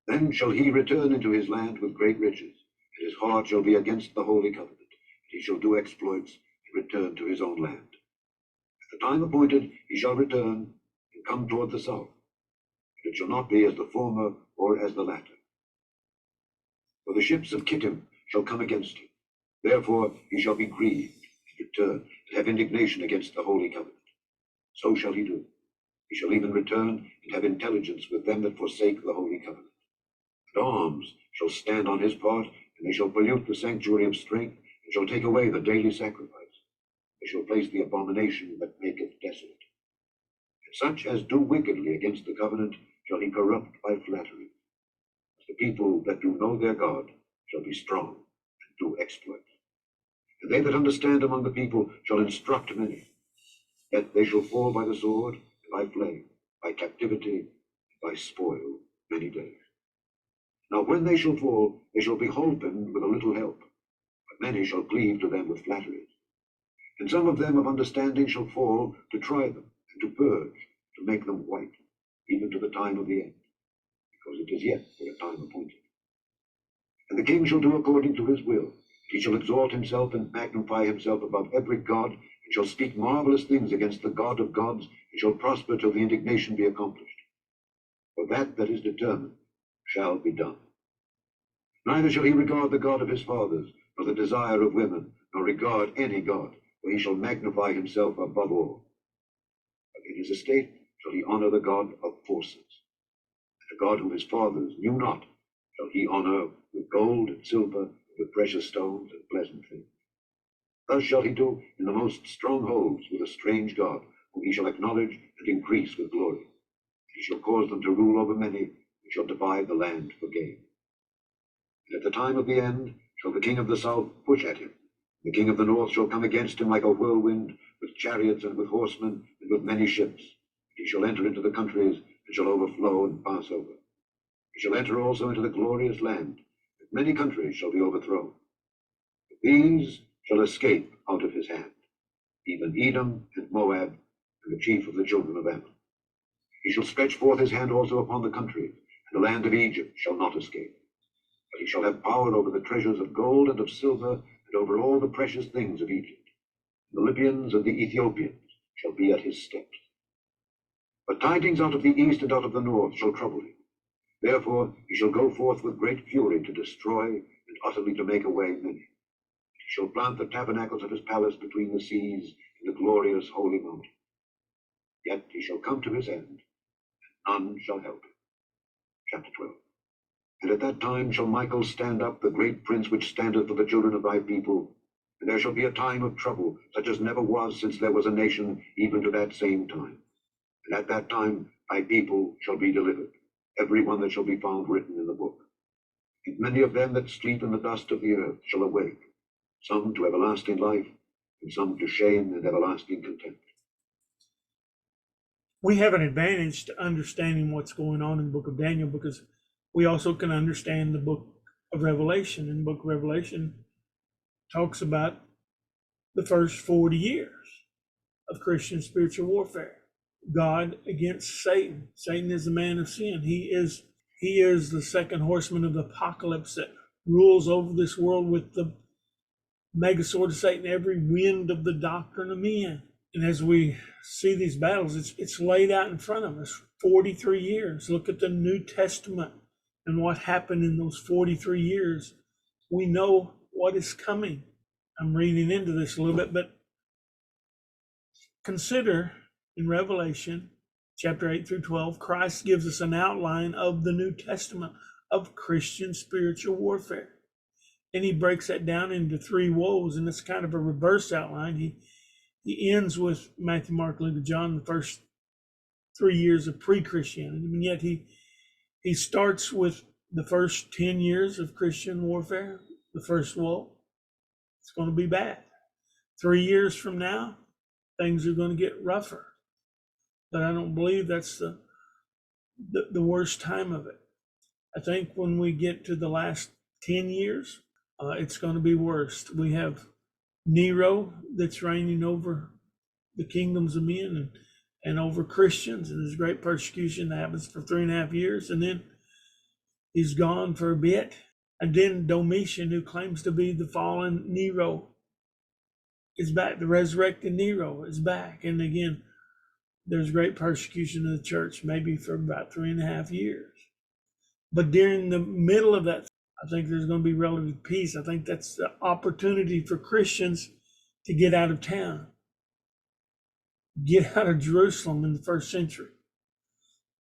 Then shall he return into his land with great riches, and his heart shall be against the holy covenant, and he shall do exploits, and return to his own land. At the time appointed he shall return, and come toward the south, but it shall not be as the former or as the latter. For the ships of Kittim shall come against him, therefore he shall be grieved, and return and have indignation against the holy covenant. So shall he do. He shall even return and have intelligence with them that forsake the holy covenant. And arms shall stand on his part, and they shall pollute the sanctuary of strength, and shall take away the daily sacrifice. They shall place the abomination that maketh desolate. And such as do wickedly against the covenant shall he corrupt by flattery. As the people that do know their God shall be strong and do exploits. And they that understand among the people shall instruct many. Yet they shall fall by the sword, and by flame, by captivity, and by spoil many days. Now when they shall fall, they shall be holpen with a little help, but many shall cleave to them with flatteries. And some of them of understanding shall fall to try them, and to purge, to make them white, even to the time of the end, because it is yet for a time appointed. And the king shall do according to his will. He shall exalt himself and magnify himself above every god, and shall speak marvelous things against the God of gods, and shall prosper till the indignation be accomplished. For that is determined shall be done. Neither shall he regard the God of his fathers, nor the desire of women, nor regard any god, for he shall magnify himself above all. But in his estate shall he honor the God of forces. And the God whom his fathers knew not shall he honor with gold and silver, with precious stones and pleasant things. Thus shall he do in the most strongholds with a strange God, whom he shall acknowledge and increase with glory. He shall cause them to rule over many, and shall divide the land for gain. And at the time of the end shall the king of the south push at him. The king of the north shall come against him like a whirlwind, with chariots and with horsemen, and with many ships. And he shall enter into the countries, and shall overflow and pass over. He shall enter also into the glorious land, and many countries shall be overthrown. But these shall escape out of his hand, even Edom and Moab, and the chief of the children of Ammon. He shall stretch forth his hand also upon the countries, and the land of Egypt shall not escape. But he shall have power over the treasures of gold and of silver, and over all the precious things of Egypt. The Libyans and the Ethiopians shall be at his steps. But tidings out of the east and out of the north shall trouble him. Therefore he shall go forth with great fury to destroy, and utterly to make away many. He shall plant the tabernacles of his palace between the seas, in the glorious holy mountain. Yet he shall come to his end, and none shall help him. Chapter 12. And at that time shall Michael stand up, the great prince which standeth for the children of thy people. And there shall be a time of trouble, such as never was since there was a nation, even to that same time. And at that time thy people shall be delivered, every one that shall be found written in the book. And many of them that sleep in the dust of the earth shall awake, some to everlasting life, and some to shame and everlasting contempt. We have an advantage to understanding what's going on in the book of Daniel, because we also can understand the book of Revelation. And the book of Revelation talks about the first 40 years of Christian spiritual warfare. God against Satan. Satan is the man of sin. He is the second horseman of the apocalypse that rules over this world with the mega sword of Satan, every wind of the doctrine of men. And as we see these battles, it's laid out in front of us. 43 years. Look at the New Testament and what happened in those 43 years. We know what is coming. I'm reading into this a little bit, but consider in Revelation chapter 8 through 12, Christ gives us an outline of the New Testament of Christian spiritual warfare. And he breaks that down into three woes, and it's kind of a reverse outline. He ends with Matthew, Mark, Luke, John, the first 3 years of pre-Christianity, and yet he starts with the first 10 years of Christian warfare, the first woe. It's going to be bad. 3 years from now, things are going to get rougher. But I don't believe that's the worst time of it. I think when we get to the last 10 years, it's going to be worse. We have Nero that's reigning over the kingdoms of men and over Christians, and there's great persecution that happens for 3.5 years, and then he's gone for a bit. And then Domitian, who claims to be the fallen Nero, is back. The resurrected Nero is back. And again, there's great persecution of the church, maybe for about 3.5 years. But during the middle of that, I think there's going to be relative peace. I think that's the opportunity for Christians to get out of town, get out of Jerusalem in the first century.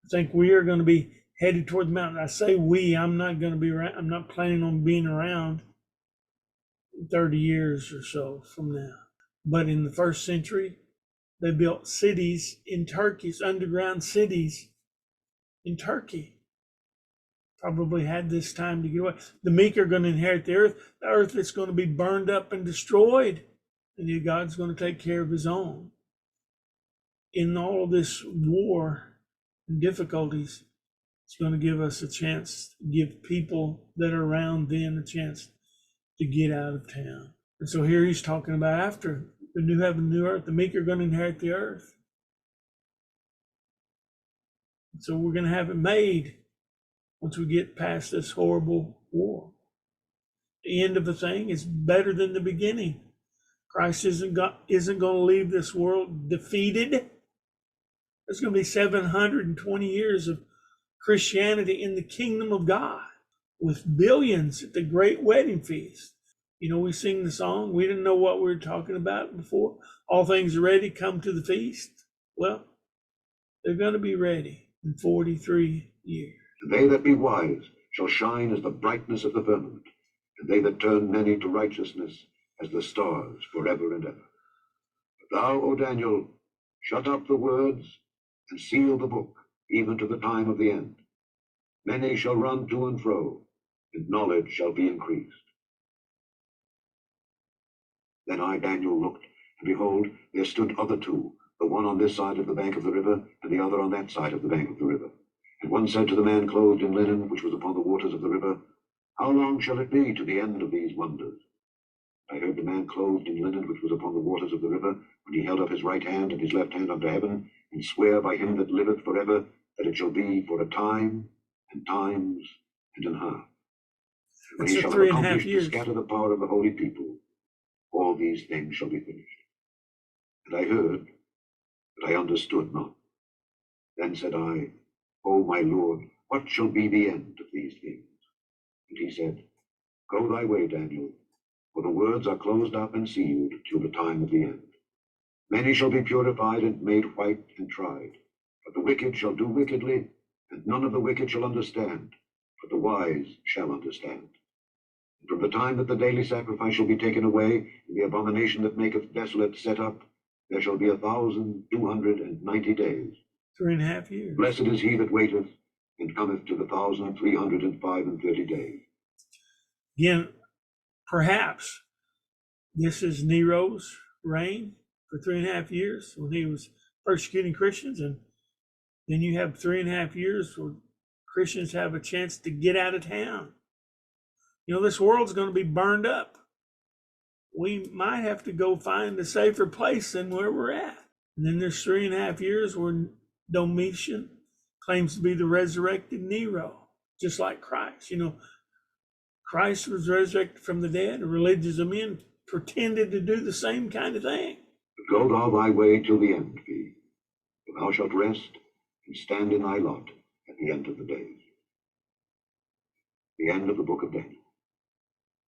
I think we are going to be headed toward the mountain. I say we, I'm not going to be around. I'm not planning on being around 30 years or so from now. But in the first century, they built cities in Turkey, underground cities in Turkey. Probably had this time to get away. The meek are going to inherit the earth that's going to be burned up and destroyed. And God's going to take care of his own. In all of this war and difficulties, it's going to give us a chance, give people that are around then a chance to get out of town. And so here he's talking about after the new heaven, new earth, the meek are going to inherit the earth. And so we're going to have it made once we get past this horrible war. The end of a thing is better than the beginning. Christ isn't going to leave this world defeated. There's going to be 720 years of Christianity in the kingdom of God with billions at the great wedding feast. You know, we sing the song. We didn't know what we were talking about before. All things are ready, come to the feast. Well, they're going to be ready in 43 years. And they that be wise shall shine as the brightness of the firmament, and they that turn many to righteousness as the stars forever and ever. But thou, O Daniel, shut up the words and seal the book, even to the time of the end. Many shall run to and fro, and knowledge shall be increased. Then I, Daniel, looked, and behold, there stood other two, the one on this side of the bank of the river, and the other on that side of the bank of the river. And one said to the man clothed in linen, which was upon the waters of the river, How long shall it be to the end of these wonders? I heard the man clothed in linen, which was upon the waters of the river, when he held up his right hand and his left hand unto heaven, and swear by him that liveth forever, that it shall be for a time, and times, and an half. And when he shall have accomplished to scatter the power of the holy people, all these things shall be finished. And I heard, but I understood not. Then said I, O my Lord, what shall be the end of these things? And he said, Go thy way, Daniel, for the words are closed up and sealed till the time of the end. Many shall be purified and made white and tried. But the wicked shall do wickedly, and none of the wicked shall understand, but the wise shall understand. And from the time that the daily sacrifice shall be taken away, and the abomination that maketh desolate set up, there shall be 1,290 days. 3.5 years. Blessed is he that waiteth, and cometh to the 1,335 days. Again, perhaps this is Nero's reign for 3.5 years when he was persecuting Christians, and then you have 3.5 years where Christians have a chance to get out of town. You know, this world's going to be burned up. We might have to go find a safer place than where we're at. And then there's 3.5 years where Domitian claims to be the resurrected Nero, just like Christ. You know, Christ was resurrected from the dead, and religious men pretended to do the same kind of thing. But go thou thy way till the end be, for thou shalt rest and stand in thy lot at the end of the days. The end of the book of Daniel.